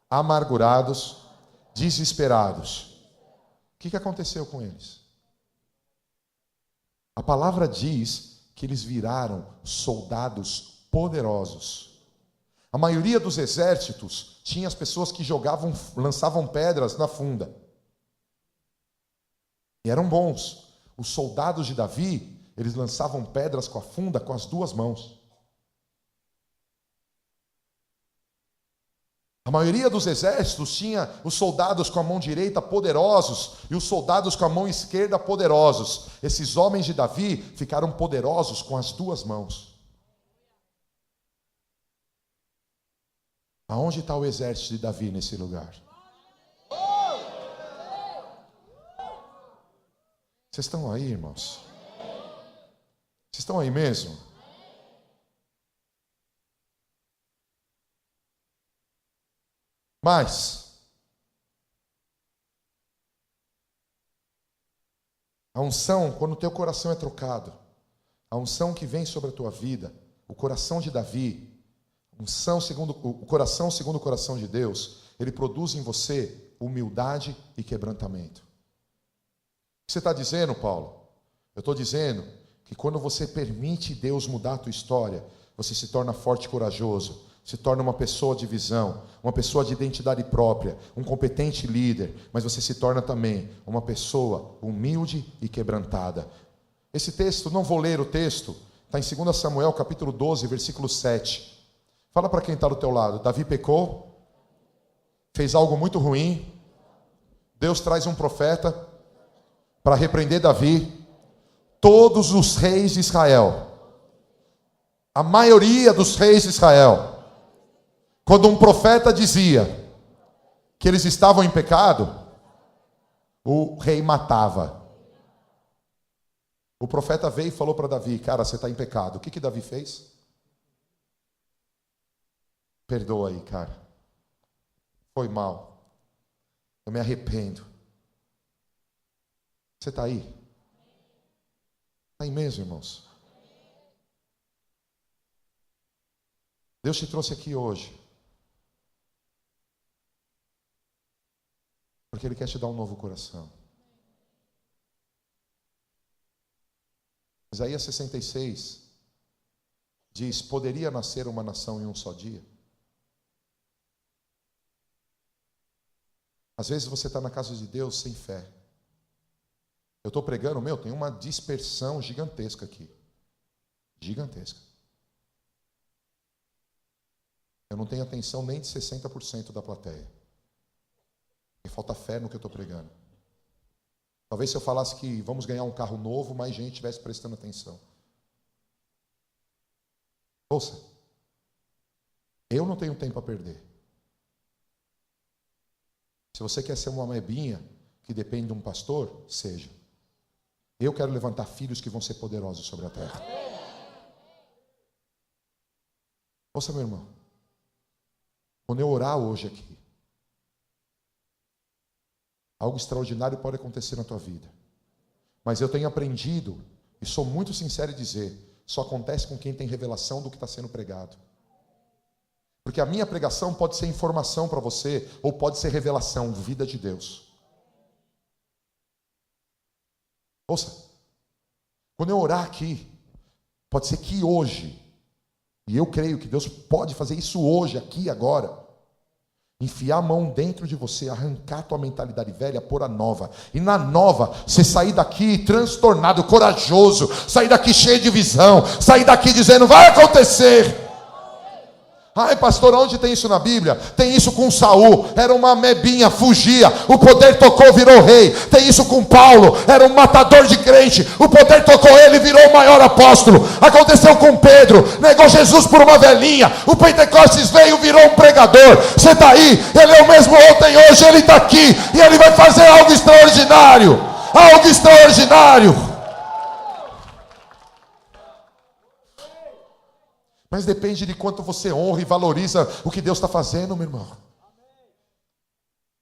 A: amargurados, desesperados. O que aconteceu com eles? A palavra diz que eles viraram soldados poderosos. A maioria dos exércitos tinha as pessoas que lançavam pedras na funda. E eram bons. Os soldados de Davi, eles lançavam pedras com a funda com as duas mãos. A maioria dos exércitos tinha os soldados com a mão direita poderosos e os soldados com a mão esquerda poderosos. Esses homens de Davi ficaram poderosos com as duas mãos. Aonde está o exército de Davi nesse lugar? Vocês estão aí, irmãos? Vocês estão aí mesmo? Mas a unção, quando o teu coração é trocado, a unção que vem sobre a tua vida, o coração de Davi, unção segundo o coração segundo o coração de Deus, ele produz em você humildade e quebrantamento. O que você está dizendo, Paulo? Eu estou dizendo que quando você permite Deus mudar a tua história, você se torna forte e corajoso, se torna uma pessoa de visão, uma pessoa de identidade própria, um competente líder, mas você se torna também uma pessoa humilde e quebrantada. Esse texto, não vou ler o texto, está em 2 Samuel capítulo 12, versículo 7. Fala para quem está do teu lado, Davi pecou, fez algo muito ruim, Deus traz um profeta para repreender Davi. Todos os reis de Israel, a maioria dos reis de Israel, quando um profeta dizia que eles estavam em pecado, o rei matava. O profeta veio e falou para Davi, cara, você está em pecado. O que Davi fez? Perdoa aí, cara. Foi mal. Eu me arrependo. Você está aí? Está aí mesmo, irmãos? Deus te trouxe aqui hoje porque Ele quer te dar um novo coração. Isaías 66 diz, poderia nascer uma nação em um só dia? Às vezes você está na casa de Deus sem fé. Eu estou pregando, tem uma dispersão gigantesca aqui. Gigantesca. Eu não tenho atenção nem de 60% da plateia. Porque falta fé no que eu estou pregando. Talvez se eu falasse que vamos ganhar um carro novo, mais gente estivesse prestando atenção. Ouça. Eu não tenho tempo a perder. Se você quer ser uma amebinha que depende de um pastor, seja. Eu quero levantar filhos que vão ser poderosos sobre a terra. Ouça, meu irmão. Quando eu orar hoje aqui, algo extraordinário pode acontecer na tua vida. Mas eu tenho aprendido, e sou muito sincero em dizer, só acontece com quem tem revelação do que está sendo pregado. Porque a minha pregação pode ser informação para você, ou pode ser revelação, vida de Deus. Ouça, quando eu orar aqui, pode ser que hoje, e eu creio que Deus pode fazer isso hoje, aqui, agora, enfiar a mão dentro de você, arrancar a tua mentalidade velha, pôr a nova. E na nova, você sair daqui transtornado, corajoso, sair daqui cheio de visão, sair daqui dizendo, vai acontecer. Ai, pastor, onde tem isso na Bíblia? Tem isso com Saul, era uma amebinha, fugia, o poder tocou, virou rei. Tem isso com Paulo, era um matador de crente, o poder tocou ele, virou o maior apóstolo. Aconteceu com Pedro, negou Jesus por uma velhinha, o Pentecostes veio, virou um pregador. Você está aí, ele é o mesmo ontem, hoje, ele está aqui, e ele vai fazer algo extraordinário, algo extraordinário. Mas depende de quanto você honra e valoriza o que Deus está fazendo, meu irmão.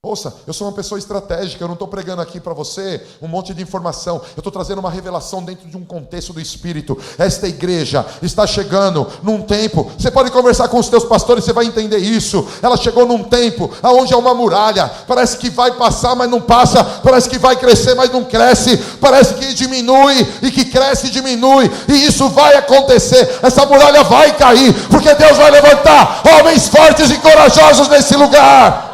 A: Ouça, eu sou uma pessoa estratégica, eu não estou pregando aqui para você um monte de informação, eu estou trazendo uma revelação dentro de um contexto do Espírito. Esta igreja está chegando num tempo, você pode conversar com os teus pastores, você vai entender isso. Ela chegou num tempo onde é uma muralha, parece que vai passar, mas não passa, parece que vai crescer, mas não cresce, parece que diminui, e que cresce e diminui, e isso vai acontecer, essa muralha vai cair, porque Deus vai levantar homens fortes e corajosos nesse lugar.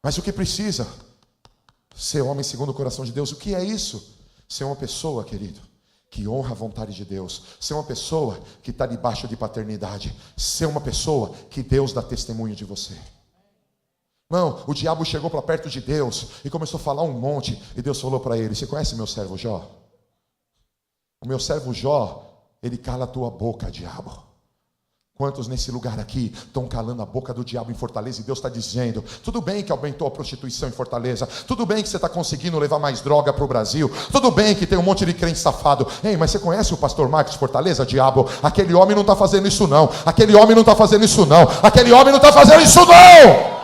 A: Mas o que precisa? Ser homem segundo o coração de Deus. O que é isso? Ser uma pessoa, querido, que honra a vontade de Deus. Ser uma pessoa que está debaixo de paternidade. Ser uma pessoa que Deus dá testemunho de você. Não, o diabo chegou para perto de Deus e começou a falar um monte. E Deus falou para ele, você conhece meu servo Jó? O meu servo Jó, ele cala a tua boca, diabo. Quantos nesse lugar aqui estão calando a boca do diabo em Fortaleza e Deus está dizendo, tudo bem que aumentou a prostituição em Fortaleza, tudo bem que você está conseguindo levar mais droga para o Brasil, tudo bem que tem um monte de crente safado. Ei, mas você conhece o pastor Marcos Fortaleza, diabo? Aquele homem não está fazendo isso não, aquele homem não está fazendo isso não, aquele homem não está fazendo isso não.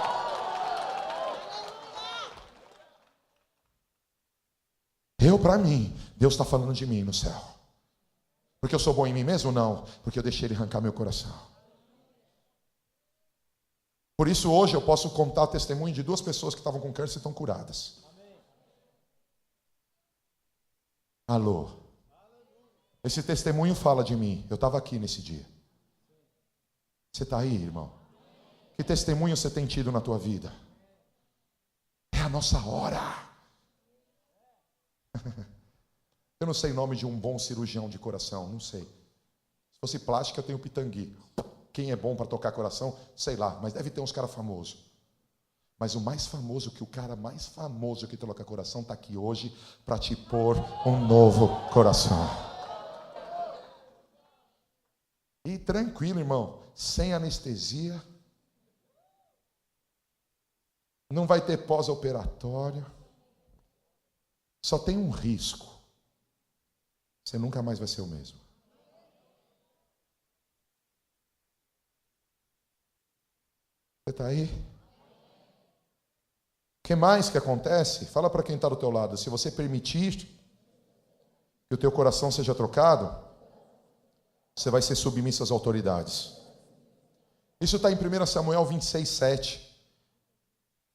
A: Para mim, Deus está falando de mim no céu. Porque eu sou bom em mim mesmo? Não. Porque eu deixei Ele arrancar meu coração. Por isso hoje eu posso contar o testemunho de 2 pessoas que estavam com câncer e estão curadas. Alô. Esse testemunho fala de mim. Eu estava aqui nesse dia. Você está aí, irmão? Que testemunho você tem tido na tua vida? É a nossa hora. Eu não sei o nome de um bom cirurgião de coração, não sei. Se fosse plástica, eu tenho pitangui. Quem é bom para tocar coração, sei lá, mas deve ter uns caras famosos. Mas o mais famoso, que o cara mais famoso que toca coração está aqui hoje para te pôr um novo coração. E tranquilo, irmão, sem anestesia, não vai ter pós-operatório, só tem um risco. Você nunca mais vai ser o mesmo. Você está aí? O que mais que acontece? Fala para quem está do teu lado. Se você permitir que o teu coração seja trocado, você vai ser submisso às autoridades. Isso está em 1 Samuel 26, 7.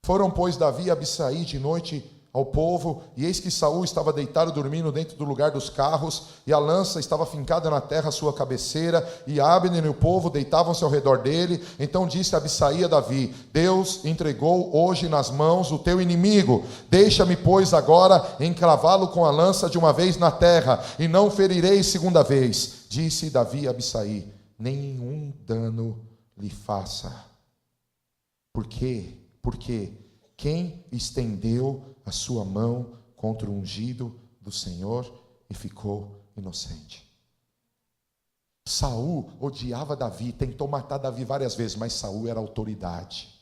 A: Foram, pois, Davi e Abissai de noite ao povo, e eis que Saul estava deitado dormindo dentro do lugar dos carros, e a lança estava fincada na terra à sua cabeceira, e Abner e o povo deitavam-se ao redor dele. Então disse Abissai a Davi: Deus entregou hoje nas mãos o teu inimigo, deixa-me, pois, agora encravá-lo com a lança de uma vez na terra, e não ferirei segunda vez. Disse Davi a Abissai: nenhum dano lhe faça. Por quê? Porque quem estendeu a sua mão contra o ungido do Senhor e ficou inocente. Saul odiava Davi, tentou matar Davi várias vezes, mas Saul era autoridade.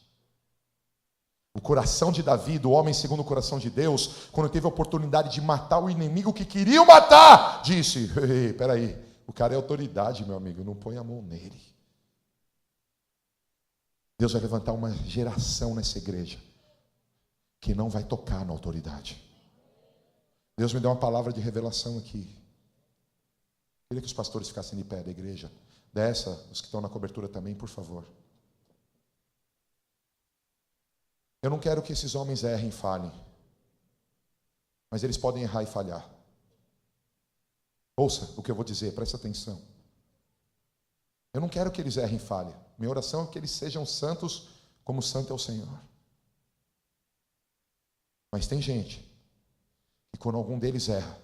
A: O coração de Davi, do homem segundo o coração de Deus, quando teve a oportunidade de matar o inimigo que queriam matar, disse: peraí, o cara é autoridade, meu amigo, não põe a mão nele. Deus vai levantar uma geração nessa igreja que não vai tocar na autoridade. Deus me deu uma palavra de revelação aqui. Queria que os pastores ficassem de pé da igreja. Dessa, os que estão na cobertura também, por favor. Eu não quero que esses homens errem e falhem. Mas eles podem errar e falhar. Ouça o que eu vou dizer, presta atenção. Eu não quero que eles errem e falhem. Minha oração é que eles sejam santos como santo é o Senhor. Mas tem gente que quando algum deles erra,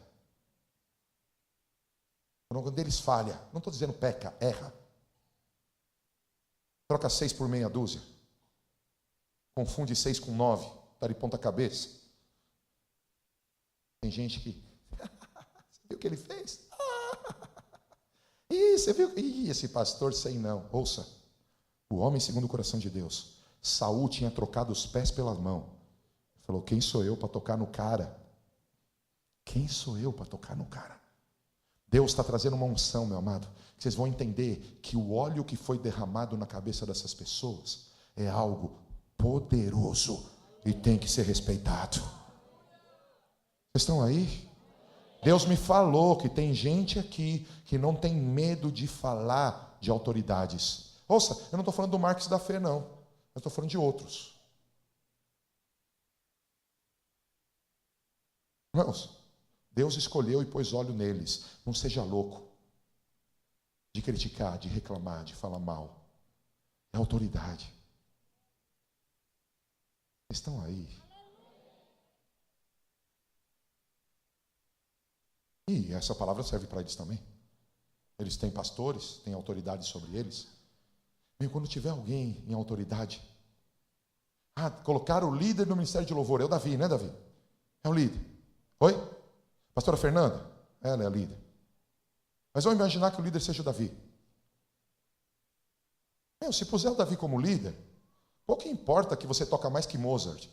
A: quando algum deles falha, não estou dizendo peca, erra. Troca 6 por meia dúzia. Confunde 6 com 9, está de ponta cabeça. Tem gente que... Você viu o que ele fez? Ih, você viu? Ih, esse pastor sei não. Ouça, o homem segundo o coração de Deus. Saul tinha trocado os pés pelas mãos. Falou, quem sou eu para tocar no cara? Quem sou eu para tocar no cara? Deus está trazendo uma unção, meu amado. Vocês vão entender que o óleo que foi derramado na cabeça dessas pessoas é algo poderoso e tem que ser respeitado. Vocês estão aí? Deus me falou que tem gente aqui que não tem medo de falar de autoridades. Ouça, eu não estou falando do Marcos da Fé, não. Eu estou falando de outros. Irmãos, Deus escolheu e pôs óleo neles. Não seja louco de criticar, de reclamar, de falar mal. É autoridade. Vocês estão aí? E essa palavra serve para eles também. Eles têm pastores, têm autoridade sobre eles. E quando tiver alguém em autoridade, colocaram o líder no ministério de louvor. É o Davi, né, Davi? É o líder. Oi? Pastora Fernanda? Ela é a líder. Mas vamos imaginar que o líder seja o Davi. Se puser o Davi como líder, pouco importa que você toca mais que Mozart.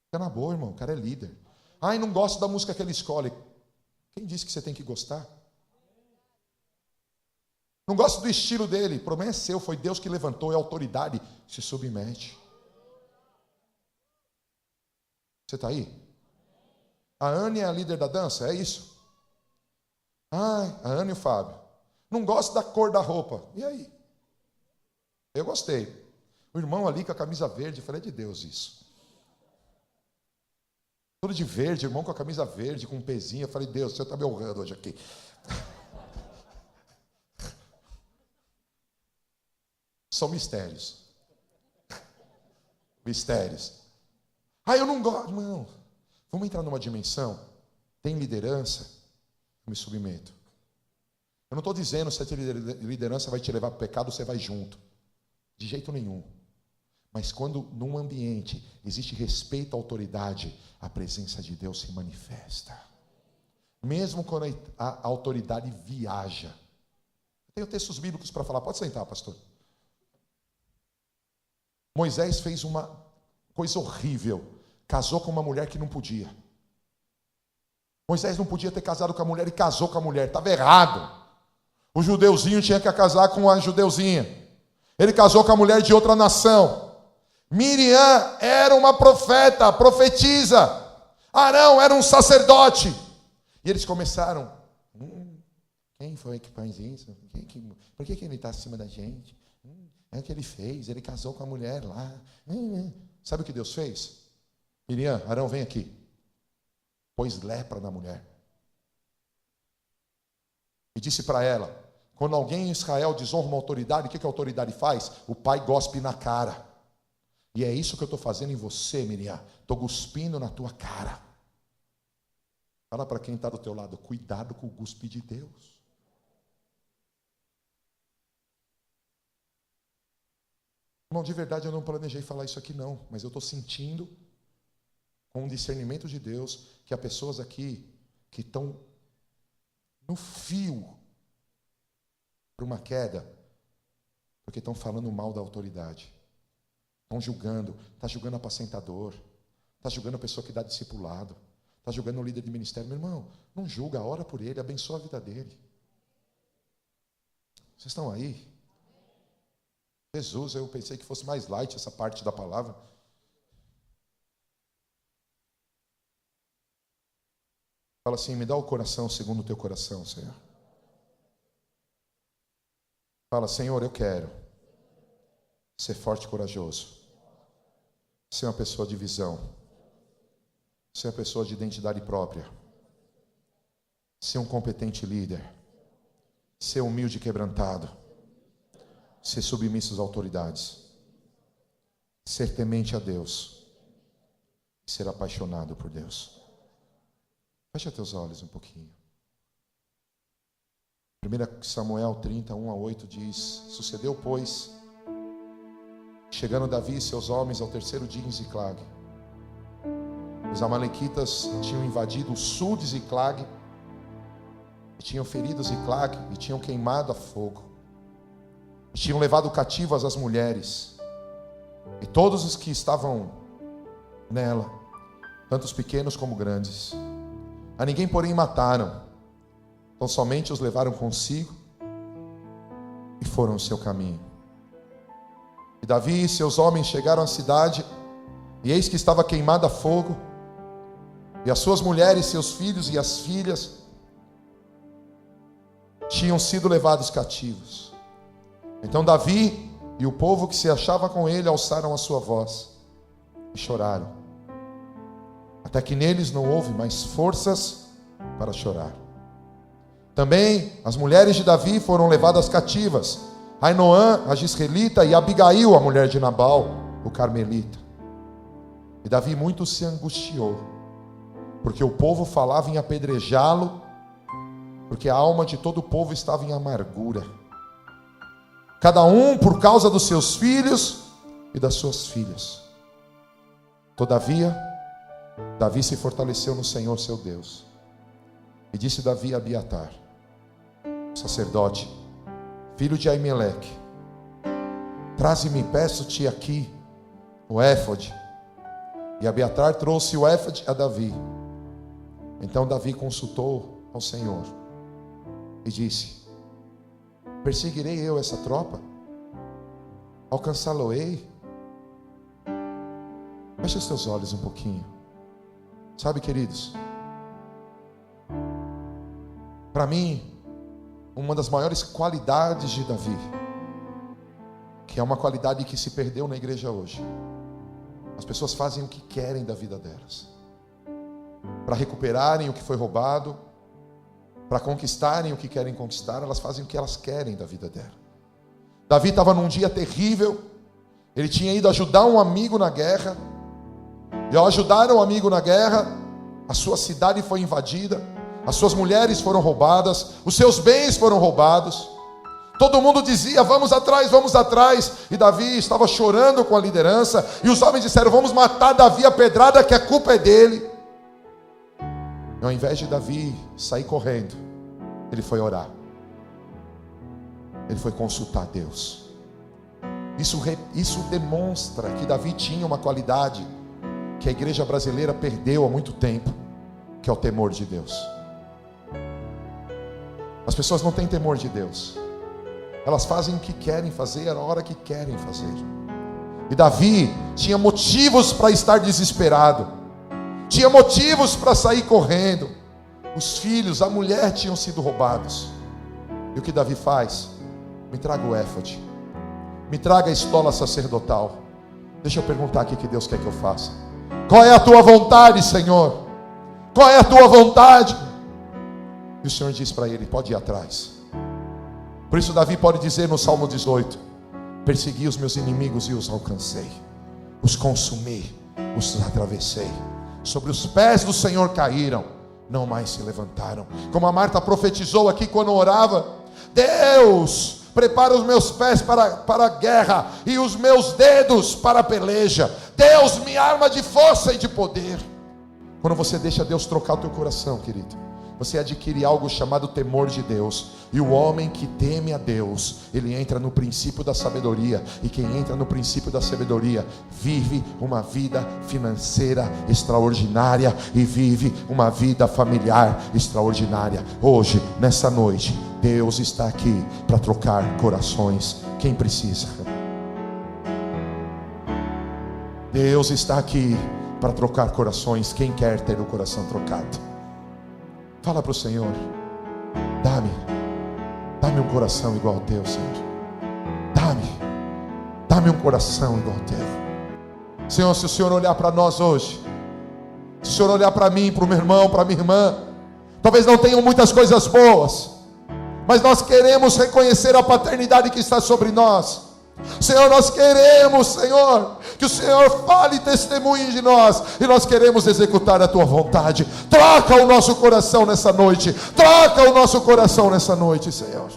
A: Fica na boa, irmão, o cara é líder. E não gosto da música que ele escolhe. Quem disse que você tem que gostar? Não gosto do estilo dele. O problema é seu, foi Deus que levantou, é autoridade. Se submete. Você está aí? A Anne é a líder da dança, é isso? A Anne e o Fábio. Não gosto da cor da roupa. E aí? Eu gostei. O irmão ali com a camisa verde, eu falei, é de Deus isso. Tudo de verde, irmão com a camisa verde, com um pezinho. Eu falei, Deus, você está me honrando hoje aqui. São mistérios. Mistérios. Eu não gosto. Não. Vamos entrar numa dimensão. Tem liderança, eu me submeto. Eu não estou dizendo se a liderança vai te levar para o pecado, você vai junto. De jeito nenhum. Mas quando num ambiente existe respeito à autoridade, a presença de Deus se manifesta. Mesmo quando a autoridade viaja. Eu tenho textos bíblicos para falar. Pode sentar, pastor. Moisés fez uma coisa horrível. Casou com uma mulher que não podia. Moisés não podia ter casado com a mulher e casou com a mulher. Estava errado. O judeuzinho tinha que casar com a judeuzinha. Ele casou com a mulher de outra nação. Miriam era uma profeta, profetiza. Arão era um sacerdote. E eles começaram. Quem foi que faz isso? Por que ele está acima da gente? É o que ele fez. Ele casou com a mulher lá. Sabe o que Deus fez? Miriam, Arão, vem aqui. Pôs lepra na mulher. E disse para ela, quando alguém em Israel desonra uma autoridade, o que a autoridade faz? O pai gospe na cara. E é isso que eu estou fazendo em você, Miriam. Estou cuspindo na tua cara. Fala para quem está do teu lado, cuidado com o cuspe de Deus. Irmão, de verdade eu não planejei falar isso aqui não, mas eu estou sentindo, com o discernimento de Deus, que há pessoas aqui que estão no fio para uma queda, porque estão falando mal da autoridade. Estão julgando, está julgando apacentador, está julgando a pessoa que dá discipulado, está julgando o líder de ministério. Meu irmão, não julga, ora por ele, abençoa a vida dele. Vocês estão aí? Jesus, eu pensei que fosse mais light essa parte da palavra. Fala assim: me dá o coração segundo o teu coração, Senhor. Fala: Senhor, eu quero ser forte e corajoso, ser uma pessoa de visão, ser uma pessoa de identidade própria, ser um competente líder, ser humilde e quebrantado, ser submisso às autoridades, ser temente a Deus, ser apaixonado por Deus. Fecha teus olhos um pouquinho. 1 Samuel 30, 1-8 diz: sucedeu, pois, chegando Davi e seus homens ao terceiro dia em Ziclag, os amalequitas tinham invadido o sul de Ziclag, e tinham ferido Ziclag, e tinham queimado a fogo, e tinham levado cativas as mulheres, e todos os que estavam nela, tanto os pequenos como grandes. A ninguém, porém, mataram, então somente os levaram consigo e foram o seu caminho. E Davi e seus homens chegaram à cidade, e eis que estava queimada a fogo, e as suas mulheres, seus filhos e as filhas tinham sido levados cativos. Então Davi e o povo que se achava com ele alçaram a sua voz e choraram, até que neles não houve mais forças para chorar. Também as mulheres de Davi foram levadas cativas, Ainoã, a Gisraelita, e Abigail, a mulher de Nabal, o carmelita. E Davi muito se angustiou, porque o povo falava em apedrejá-lo, porque a alma de todo o povo estava em amargura, cada um por causa dos seus filhos e das suas filhas. Todavia, Davi se fortaleceu no Senhor seu Deus, e disse Davi a Abiatar, sacerdote, filho de Aimeleque: traze-me, peço-te aqui, o éfode. E Abiatar trouxe o éfode a Davi. Então Davi consultou ao Senhor e disse: perseguirei eu essa tropa? Alcançá-lo-ei? Feche os teus olhos um pouquinho. Sabe, queridos, para mim, uma das maiores qualidades de Davi, que é uma qualidade que se perdeu na igreja hoje: as pessoas fazem o que querem da vida delas, para recuperarem o que foi roubado, para conquistarem o que querem conquistar, elas fazem o que elas querem da vida dela. Davi estava num dia terrível, ele tinha ido ajudar um amigo na guerra, e ao ajudar um amigo na guerra, a sua cidade foi invadida, as suas mulheres foram roubadas, os seus bens foram roubados. Todo mundo dizia: vamos atrás, vamos atrás. E Davi estava chorando com a liderança, e os homens disseram: vamos matar Davi a pedrada, que a culpa é dele. E ao invés de Davi sair correndo, ele foi orar, ele foi consultar Deus. Isso demonstra que Davi tinha uma qualidade que a igreja brasileira perdeu há muito tempo, que é o temor de Deus. As pessoas não têm temor de Deus, elas fazem o que querem fazer, a hora que querem fazer. E Davi tinha motivos para estar desesperado, tinha motivos para sair correndo. Os filhos, a mulher tinham sido roubados. E o que Davi faz? Me traga o éfode, me traga a estola sacerdotal. Deixa eu perguntar aqui o que Deus quer que eu faça. Qual é a tua vontade, Senhor? Qual é a tua vontade? E o Senhor diz para ele: pode ir atrás. Por isso Davi pode dizer no Salmo 18: persegui os meus inimigos e os alcancei, os consumi, os atravessei. Sobre os pés do Senhor caíram, não mais se levantaram. Como a Marta profetizou aqui quando orava: Deus, prepara os meus pés para a guerra e os meus dedos para a peleja. Deus, minha arma de força e de poder. Quando você deixa Deus trocar o teu coração, querido, você adquire algo chamado temor de Deus. E o homem que teme a Deus, ele entra no princípio da sabedoria. E quem entra no princípio da sabedoria vive uma vida financeira extraordinária e vive uma vida familiar extraordinária. Hoje, nessa noite, Deus está aqui para trocar corações. Quem precisa? Deus está aqui para trocar corações. Quem quer ter o coração trocado? Fala para o Senhor: dá-me um coração igual ao teu, Senhor. Dá-me um coração igual ao teu. Senhor, se o Senhor olhar para nós hoje, se o Senhor olhar para mim, para o meu irmão, para a minha irmã, talvez não tenham muitas coisas boas, mas nós queremos reconhecer a paternidade que está sobre nós. Senhor, nós queremos, Senhor, que o Senhor fale e testemunhe de nós, e nós queremos executar a tua vontade. Troca o nosso coração nessa noite, troca o nosso coração nessa noite, Senhor.